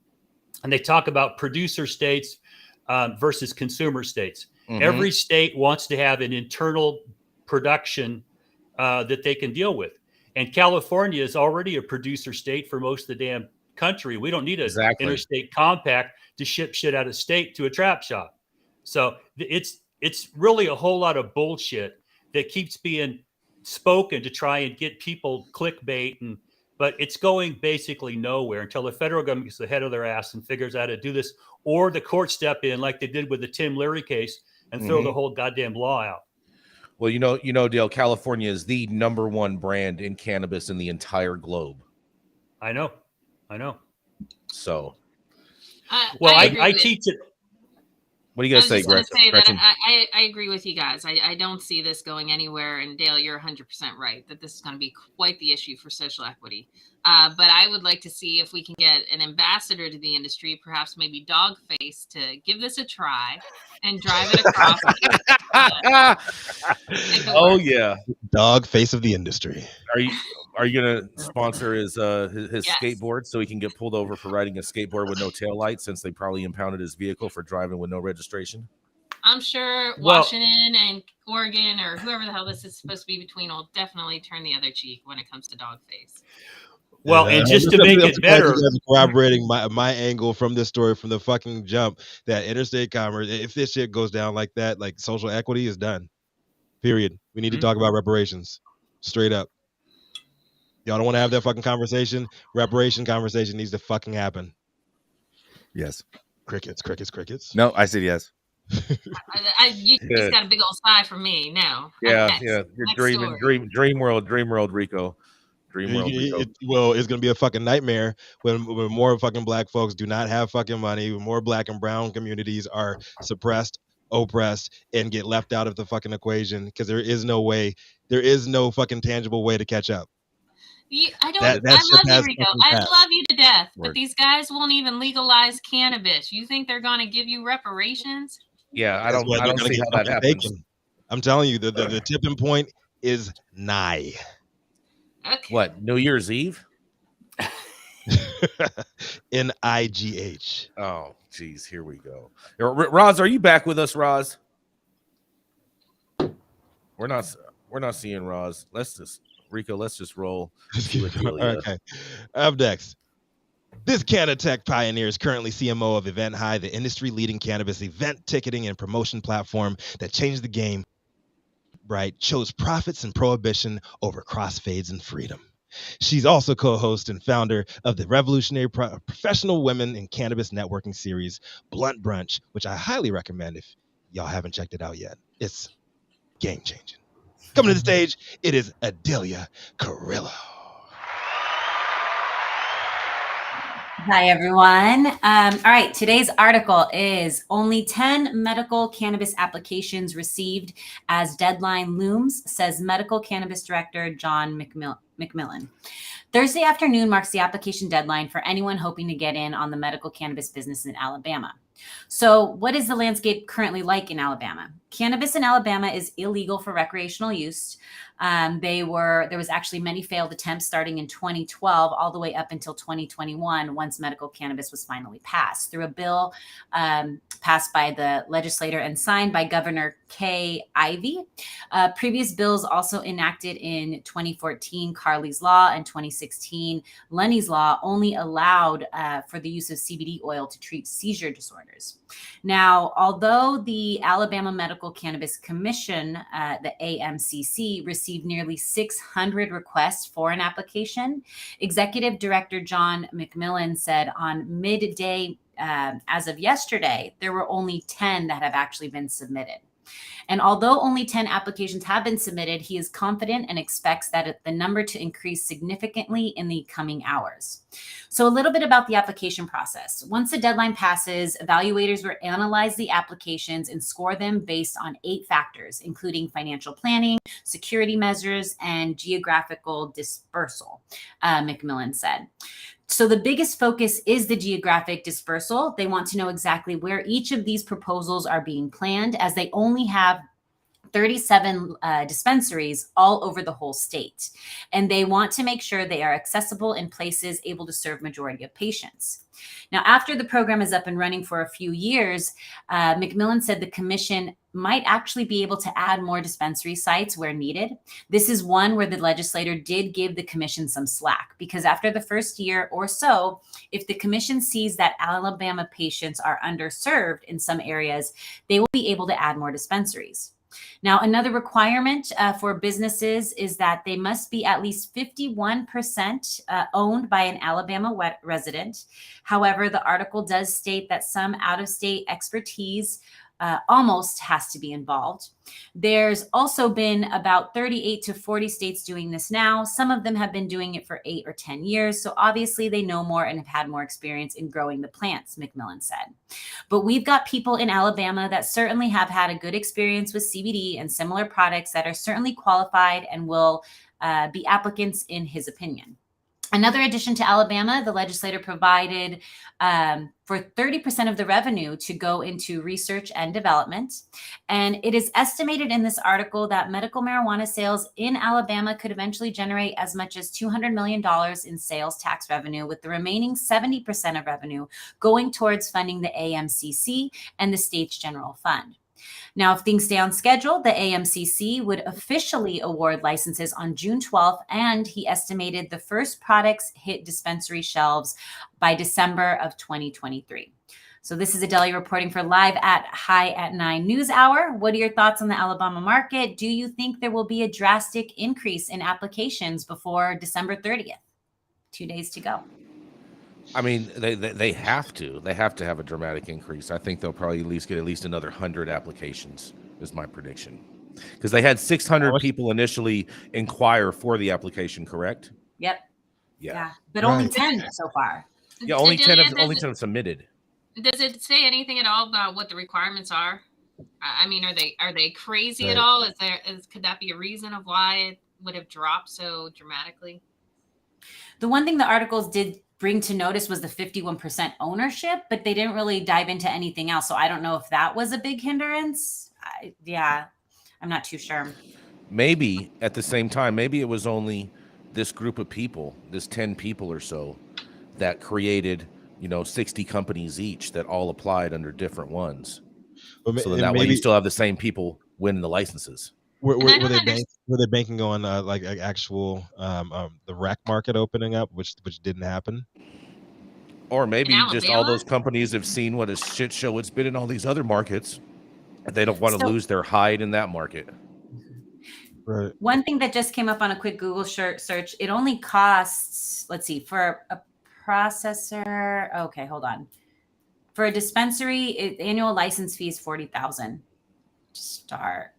and they talk about producer states versus consumer states. Mm-hmm. Every state wants to have an internal production that they can deal with. And California is already a producer state for most of the damn country. We don't need an interstate compact to ship shit out of state to a trap shop. So it's really a whole lot of bullshit that keeps being spoken to try and get people clickbait, but it's going basically nowhere until the federal government gets the head of their ass and figures out how to do this, or the court step in like they did with the Tim Leary case and throw the whole goddamn law out. Well, Dale, California is the #1 brand in cannabis in the entire globe. I know. So, I teach it. What are you going to say, Gretchen? I agree with you guys. I don't see this going anywhere. And Dale, you're 100% right that this is going to be quite the issue for social equity. But I would like to see if we can get an ambassador to the industry, perhaps maybe Dogface, to give this a try and drive it across. Oh yeah, dog face of the industry. Are you gonna sponsor his skateboard so he can get pulled over for riding a skateboard with no taillights, since they probably impounded his vehicle for driving with no registration? I'm sure Washington and Oregon, or whoever the hell this is supposed to be between, will definitely turn the other cheek when it comes to Dogface. Well, and just to make it better, corroborating my angle from this story from the fucking jump, that interstate commerce, if this shit goes down like that, like social equity is done. Period. We need to talk about reparations. Straight up. Y'all don't want to have that fucking conversation. Reparation conversation needs to fucking happen. Yes. Crickets. No, I said yes. You just got a big old sigh from me. No. Yeah. You're dreaming. Dream world, Rico. Well, it's gonna be a fucking nightmare when more fucking black folks do not have fucking money, when more black and brown communities are suppressed, oppressed, and get left out of the fucking equation, because there is no fucking tangible way to catch up. I love you, Rico. I love you to death, but these guys won't even legalize cannabis. You think they're going to give you reparations? Yeah, I don't see how that happens. Bacon. I'm telling you, the tipping point is nigh. Okay. What, New Year's Eve? NIGH. Oh, geez, here we go. Roz, are you back with us, Roz? We're not seeing Roz. Let's just roll. Okay. Up next. This Canatech pioneer is currently CMO of Event High, the industry-leading cannabis event ticketing and promotion platform that changed the game. Right, chose profits and prohibition over crossfades and freedom. She's also co-host and founder of the revolutionary professional women in cannabis networking series, Blunt Brunch, which I highly recommend if y'all haven't checked it out yet. It's game-changing. Coming to the stage, it is Adelia Carrillo. Hi, everyone. All right, today's article is only 10 medical cannabis applications received as deadline looms, says medical cannabis director John McMillan. Thursday afternoon marks the application deadline for anyone hoping to get in on the medical cannabis business in Alabama. So what is the landscape currently like in Alabama? Cannabis in Alabama is illegal for recreational use. There was actually many failed attempts starting in 2012 all the way up until 2021 once medical cannabis was finally passed through a bill passed by the legislator and signed by Governor Kay Ivey. Previous bills also enacted in 2014, Carley's Law, and 2016, Lenny's Law, only allowed for the use of CBD oil to treat seizure disorders. Now, although the Alabama Medical Cannabis Commission, the AMCC, received nearly 600 requests for an application, Executive Director John McMillan said on midday, as of yesterday, there were only 10 that have actually been submitted. And although only 10 applications have been submitted, he is confident and expects that the number to increase significantly in the coming hours. So a little bit about the application process. Once the deadline passes, evaluators will analyze the applications and score them based on 8 factors, including financial planning, security measures, and geographical dispersal, McMillan said. So the biggest focus is the geographic dispersal. They want to know exactly where each of these proposals are being planned, as they only have 37 dispensaries all over the whole state. And they want to make sure they are accessible in places able to serve majority of patients. Now, after the program is up and running for a few years, McMillan said the commission might actually be able to add more dispensary sites where needed. This is one where the legislator did give the commission some slack, because after the first year or so, if the commission sees that Alabama patients are underserved in some areas, they will be able to add more dispensaries. Now, another requirement for businesses is that they must be at least 51% owned by an Alabama resident. However, the article does state that some out-of-state expertise almost has to be involved. There's also been about 38 to 40 states doing this now. Some of them have been doing it for 8 or 10 years. So obviously they know more and have had more experience in growing the plants, McMillan said. But we've got people in Alabama that certainly have had a good experience with CBD and similar products that are certainly qualified and will be applicants in his opinion. Another addition to Alabama, the legislator provided for 30% of the revenue to go into research and development. And it is estimated in this article that medical marijuana sales in Alabama could eventually generate as much as $200 million in sales tax revenue, with the remaining 70% of revenue going towards funding the AMCC and the state's general fund. Now, if things stay on schedule, the AMCC would officially award licenses on June 12th, and he estimated the first products hit dispensary shelves by December of 2023. So this is Adelia reporting for Live at High at 9 News Hour. What are your thoughts on the Alabama market? Do you think there will be a drastic increase in applications before December 30th? 2 days to go. I mean, they have to. They have to have a dramatic increase. I think they'll probably get at least another 100 applications, is my prediction. Because they had 600 people initially inquire for the application, correct? Yep. Yeah. But only 10 so far. Yeah, only 10 have submitted. Does it say anything at all about what the requirements are? I mean, are they crazy at all? Could that be a reason of why it would have dropped so dramatically? The one thing the articles did bring to notice was the 51% ownership, but they didn't really dive into anything else. So I don't know if that was a big hindrance. I'm not too sure. Maybe at the same time, maybe it was only this group of people, this 10 people or so, that created, 60 companies each that all applied under different ones. So then that way you still have the same people win the licenses. Were they banking on like actual the rec market opening up, which didn't happen? Or maybe just all those companies have seen what a shit show it's been in all these other markets, and they don't want to lose their hide in that market. Right. One thing that just came up on a quick Google search, it only costs, let's see, for a processor. Okay, hold on. For a dispensary, annual license fee is $40,000 to start.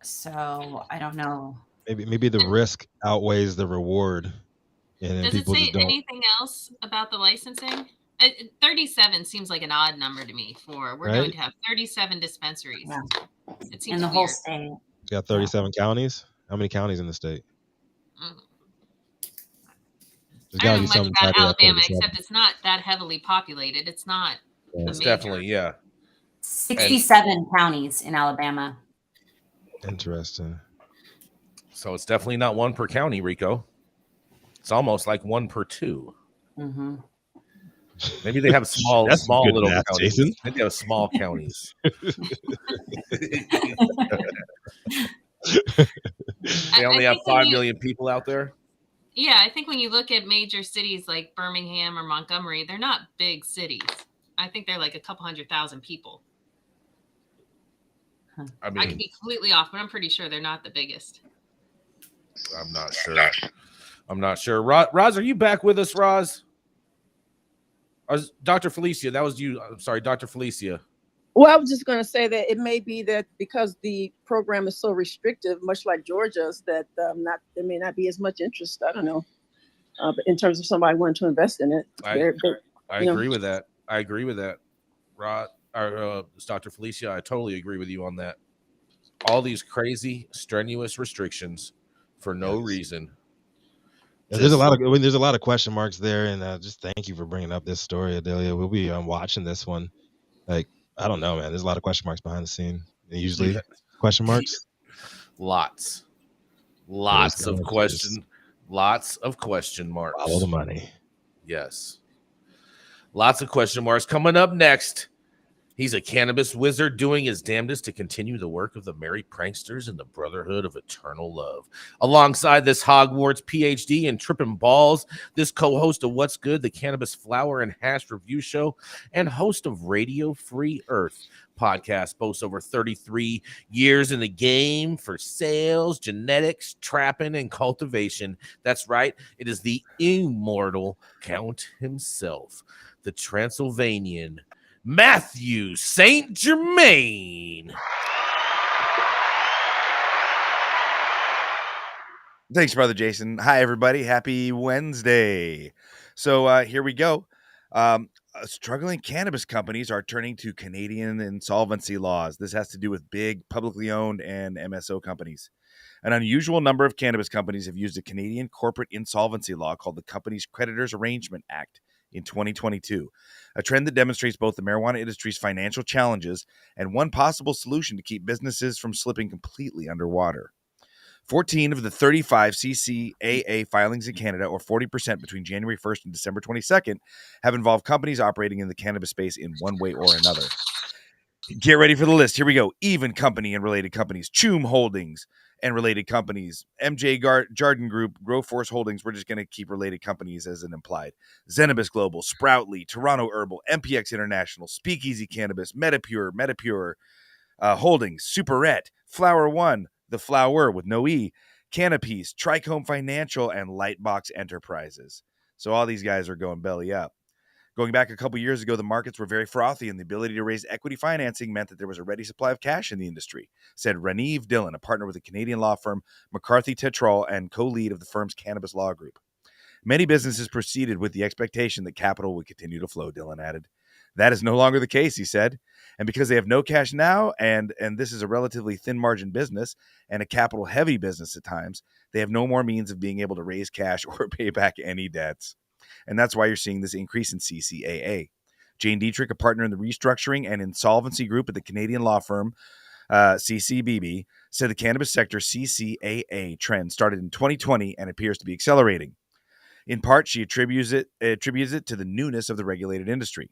So I don't know. Maybe the risk outweighs the reward. And does it say anything else about the licensing? 37 seems like an odd number to me. We're going to have 37 dispensaries. Yeah. It seems in the weird. whole state. Got 37 counties. How many counties in the state? I don't know much about Alabama, except it's not that heavily populated. It's not. It's definitely 67 counties in Alabama. Interesting. So it's definitely not one per county, Rico. It's almost like one per two. Mm-hmm. Maybe they have small little math, counties. Jason. Maybe they have small counties. They only have 5 million people out there. Yeah, I think when you look at major cities like Birmingham or Montgomery, they're not big cities. I think they're like a couple 100,000 people. I could be completely off, but I'm pretty sure they're not the biggest. I'm not sure. Roz, are you back with us, Roz? Dr. Felicia, that was you. I'm sorry, Dr. Felicia. Well, I was just going to say that it may be that because the program is so restrictive, much like Georgia's, that there may not be as much interest. I don't know. But in terms of somebody wanting to invest in it, I agree with that. I agree with that. Dr. Felicia, I totally agree with you on that. All these crazy, strenuous restrictions for no reason. Yeah, there's a lot of question marks there, and just thank you for bringing up this story, Adelia. We'll be watching this one. Like, I don't know, man. There's a lot of question marks behind the scene. Usually, question marks. Lots of question marks. Follow the money. Yes. Lots of question marks. Coming up next, he's a cannabis wizard doing his damnedest to continue the work of the merry pranksters and the brotherhood of eternal love. Alongside this Hogwarts PhD and tripping balls, this co-host of What's Good, the Cannabis Flower and Hash Review Show, and host of Radio Free Earth podcast, boasts over 33 years in the game for sales, genetics, trapping, and cultivation. That's right. It is the immortal Count himself, the Transylvanian Mathieu St Germain. Thanks, Brother Jason. Hi, everybody. Happy Wednesday. So here we go. Struggling cannabis companies are turning to Canadian insolvency laws. This has to do with big publicly owned and MSO companies. An unusual number of cannabis companies have used a Canadian corporate insolvency law called the Companies Creditors Arrangement Act in 2022, a trend that demonstrates both the marijuana industry's financial challenges and one possible solution to keep businesses from slipping completely underwater. 14 of the 35 CCAA filings in Canada, or 40% between January 1st and December 22nd, have involved companies operating in the cannabis space in one way or another. Get ready for the list. Here we go. Even Company and related companies, Choom Holdings and related companies, MJ Jardin Group, Grow Force Holdings. We're just going to keep related companies as an implied. Zenibus Global, Sproutly, Toronto Herbal, MPX International, Speakeasy Cannabis, Metapure Holdings, Superette, Flower One, The Flower with no E, Canopies, Trichome Financial, and Lightbox Enterprises. So all these guys are going belly up. Going back a couple years ago, the markets were very frothy, and the ability to raise equity financing meant that there was a ready supply of cash in the industry, said Reneve Dillon, a partner with the Canadian law firm McCarthy Tetrol and co-lead of the firm's cannabis law group. Many businesses proceeded with the expectation that capital would continue to flow, Dillon added. That is no longer the case, he said. And because they have no cash now, and this is a relatively thin margin business and a capital heavy business at times, they have no more means of being able to raise cash or pay back any debts. And that's why you're seeing this increase in CCAA. Jane Dietrich, a partner in the restructuring and insolvency group at the Canadian law firm CCBB, said the cannabis sector CCAA trend started in 2020 and appears to be accelerating. In part, she attributes it to the newness of the regulated industry.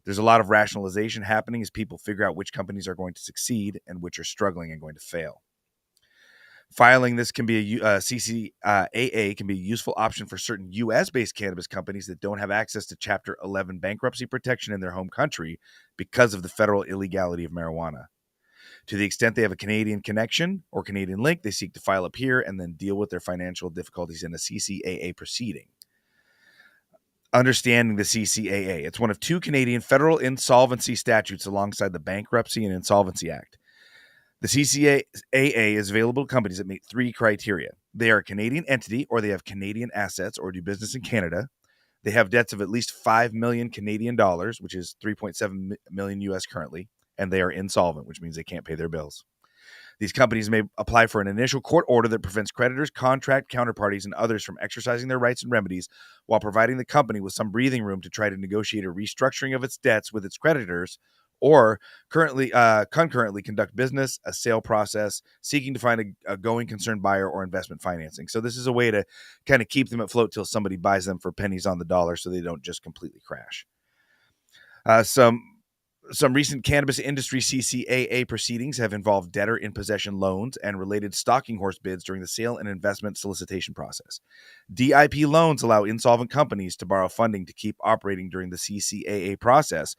There's a lot of rationalization happening as people figure out which companies are going to succeed and which are struggling and going to fail. Filing this can be CCAA can be a useful option for certain U.S.-based cannabis companies that don't have access to Chapter 11 bankruptcy protection in their home country because of the federal illegality of marijuana. To the extent they have a Canadian connection or Canadian link, they seek to file up here and then deal with their financial difficulties in a CCAA proceeding. Understanding the CCAA, it's one of two Canadian federal insolvency statutes alongside the Bankruptcy and Insolvency Act. The CCAA is available to companies that meet three criteria. They are a Canadian entity, or they have Canadian assets, or do business in Canada. They have debts of at least 5 million Canadian dollars, which is 3.7 million US currently, and they are insolvent, which means they can't pay their bills. These companies may apply for an initial court order that prevents creditors, contract counterparties, and others from exercising their rights and remedies while providing the company with some breathing room to try to negotiate a restructuring of its debts with its creditors, or concurrently conduct business, a sale process, seeking to find a going concern buyer or investment financing. So this is a way to kind of keep them afloat till somebody buys them for pennies on the dollar so they don't just completely crash. Some recent cannabis industry CCAA proceedings have involved debtor in possession loans and related stalking horse bids during the sale and investment solicitation process. DIP loans allow insolvent companies to borrow funding to keep operating during the CCAA process,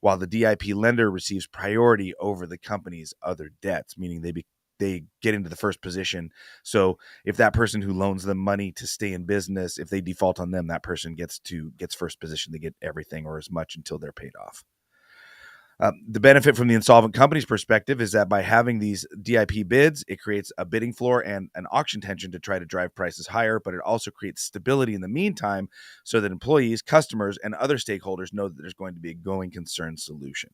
while the DIP lender receives priority over the company's other debts, meaning they get into the first position. So if that person who loans them money to stay in business, if they default on them, that person gets first position. They get everything or as much until they're paid off. The benefit from the insolvent company's perspective is that by having these DIP bids, it creates a bidding floor and an auction tension to try to drive prices higher, but it also creates stability in the meantime so that employees, customers, and other stakeholders know that there's going to be a going concern solution.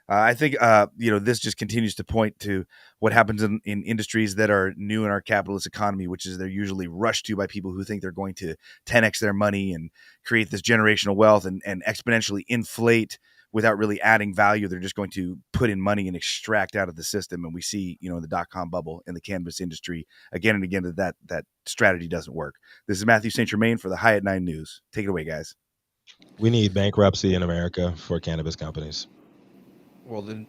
I think this just continues to point to what happens in industries that are new in our capitalist economy, which is they're usually rushed to by people who think they're going to 10x their money and create this generational wealth and exponentially inflate without really adding value. They're just going to put in money and extract out of the system. And we see, in the dot-com bubble in the cannabis industry again and again that strategy doesn't work. This is Mathieu St Germain for the High at 9 News. Take it away, guys. We need bankruptcy in America for cannabis companies. Well, then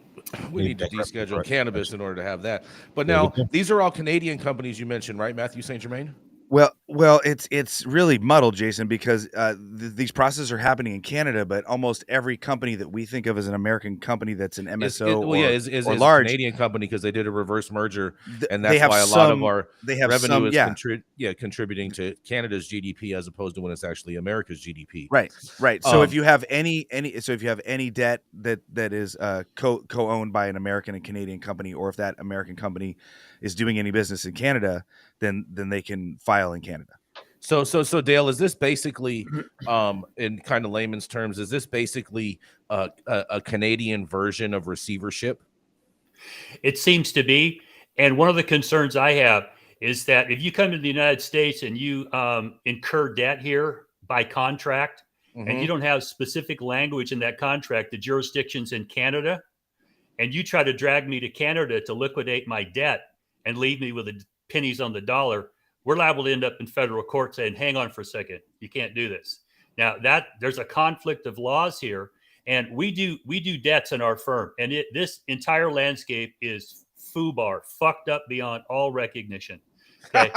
we need to deschedule cannabis in order to have that. But now, these are all Canadian companies you mentioned, right, Mathieu St Germain? Well, it's really muddled, Jason, because these processes are happening in Canada, but almost every company that we think of as an American company that's an MSO is or large a Canadian company because they did a reverse merger, and that's why a lot of our revenue is contributing to Canada's GDP as opposed to when it's actually America's GDP. Right. So if you have any debt that is co-owned by an American and Canadian company, or if that American company is doing any business in Canada, then they can file in Canada. So Dale, is this basically, in kind of layman's terms, is this basically a Canadian version of receivership? It seems to be. And one of the concerns I have is that if you come to the United States and you incur debt here by contract, and you don't have specific language in that contract, the jurisdictions in Canada, and you try to drag me to Canada to liquidate my debt and leave me with the pennies on the dollar, we're liable to end up in federal court saying, hang on for a second, you can't do this. Now that there's a conflict of laws here, and we do debts in our firm, and this entire landscape is FUBAR, fucked up beyond all recognition. Okay.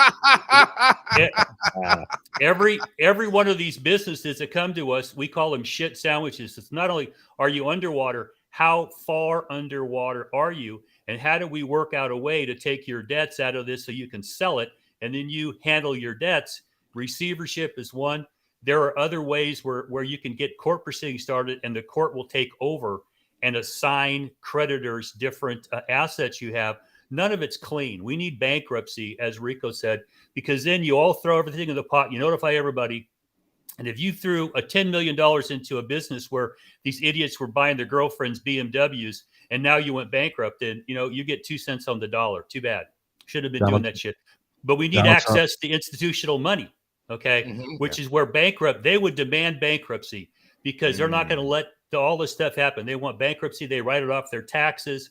Every one of these businesses that come to us, we call them shit sandwiches. It's not only are you underwater, how far underwater are you? And how do we work out a way to take your debts out of this so you can sell it and then you handle your debts? Receivership is one. There are other ways where you can get court proceedings started and the court will take over and assign creditors different assets you have. None of it's clean. We need bankruptcy, as Rico said, because then you all throw everything in the pot. You notify everybody. And if you threw a $10 million into a business where these idiots were buying their girlfriends' BMWs and now you went bankrupt, then, you get 2 cents on the dollar. Too bad. Should have been doing that shit. But we need access to institutional money, okay, which is where they would demand bankruptcy because they're not going to let all this stuff happen. They want bankruptcy. They write it off their taxes.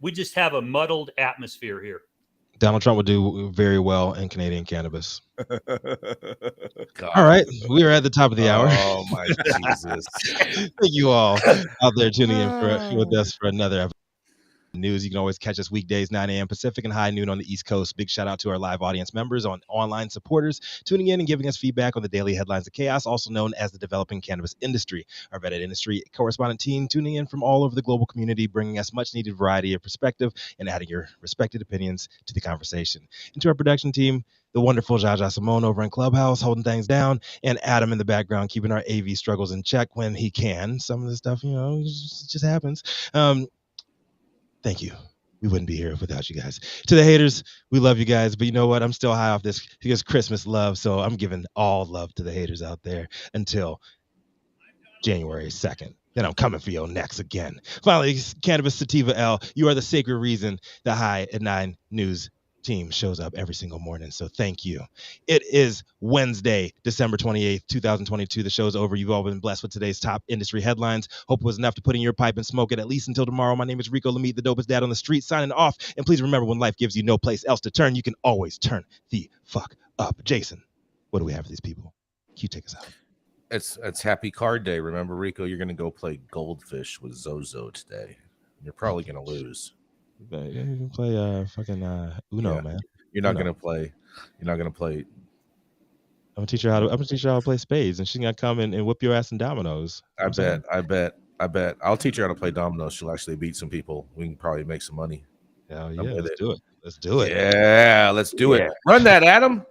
We just have a muddled atmosphere here. Donald Trump would do very well in Canadian cannabis. All right, we are at the top of the hour. Oh my Jesus! Thank you all out there tuning in with us for another episode. News. You can always catch us weekdays 9 a.m. Pacific and high noon on the East Coast. Big shout out to our live audience members, on online supporters tuning in and giving us feedback on the daily headlines of chaos, also known as the developing cannabis industry. Our vetted industry correspondent team tuning in from all over the global community, bringing us much needed variety of perspective and adding your respected opinions to the conversation. And to our production team, the wonderful Jaja Simone over in Clubhouse holding things down, and Adam in the background keeping our AV struggles in check when he can. Some of the stuff, just happens. Thank you. We wouldn't be here without you guys. To the haters, we love you guys, but you know what? I'm still high off this because Christmas love, so I'm giving all love to the haters out there until January 2nd. Then I'm coming for your necks again. Finally, Cannabis Sativa L, you are the sacred reason the High at 9 News team shows up every single morning, so thank you. It is Wednesday, December 28th, 2022. The show's over. You've all been blessed with today's top industry headlines. Hope it was enough to put in your pipe and smoke it at least until tomorrow. My name is Rico Lamitte, the dopest dad on the street, signing off. And please remember, when life gives you no place else to turn, you can always turn the fuck up. Jason, what do we have for these people? Can you take us out? It's Happy Card Day. Remember, Rico, you're going to go play Goldfish with Zozo today. You're probably going to lose. You can play fucking Uno, man. You're not gonna play. I'm gonna teach her how to play spades, and she's gonna come and whip your ass in dominoes. I bet. I'll teach her how to play dominoes. She'll actually beat some people. We can probably make some money. Hell yeah, let's do it. Yeah, let's do it. Run that, Adam.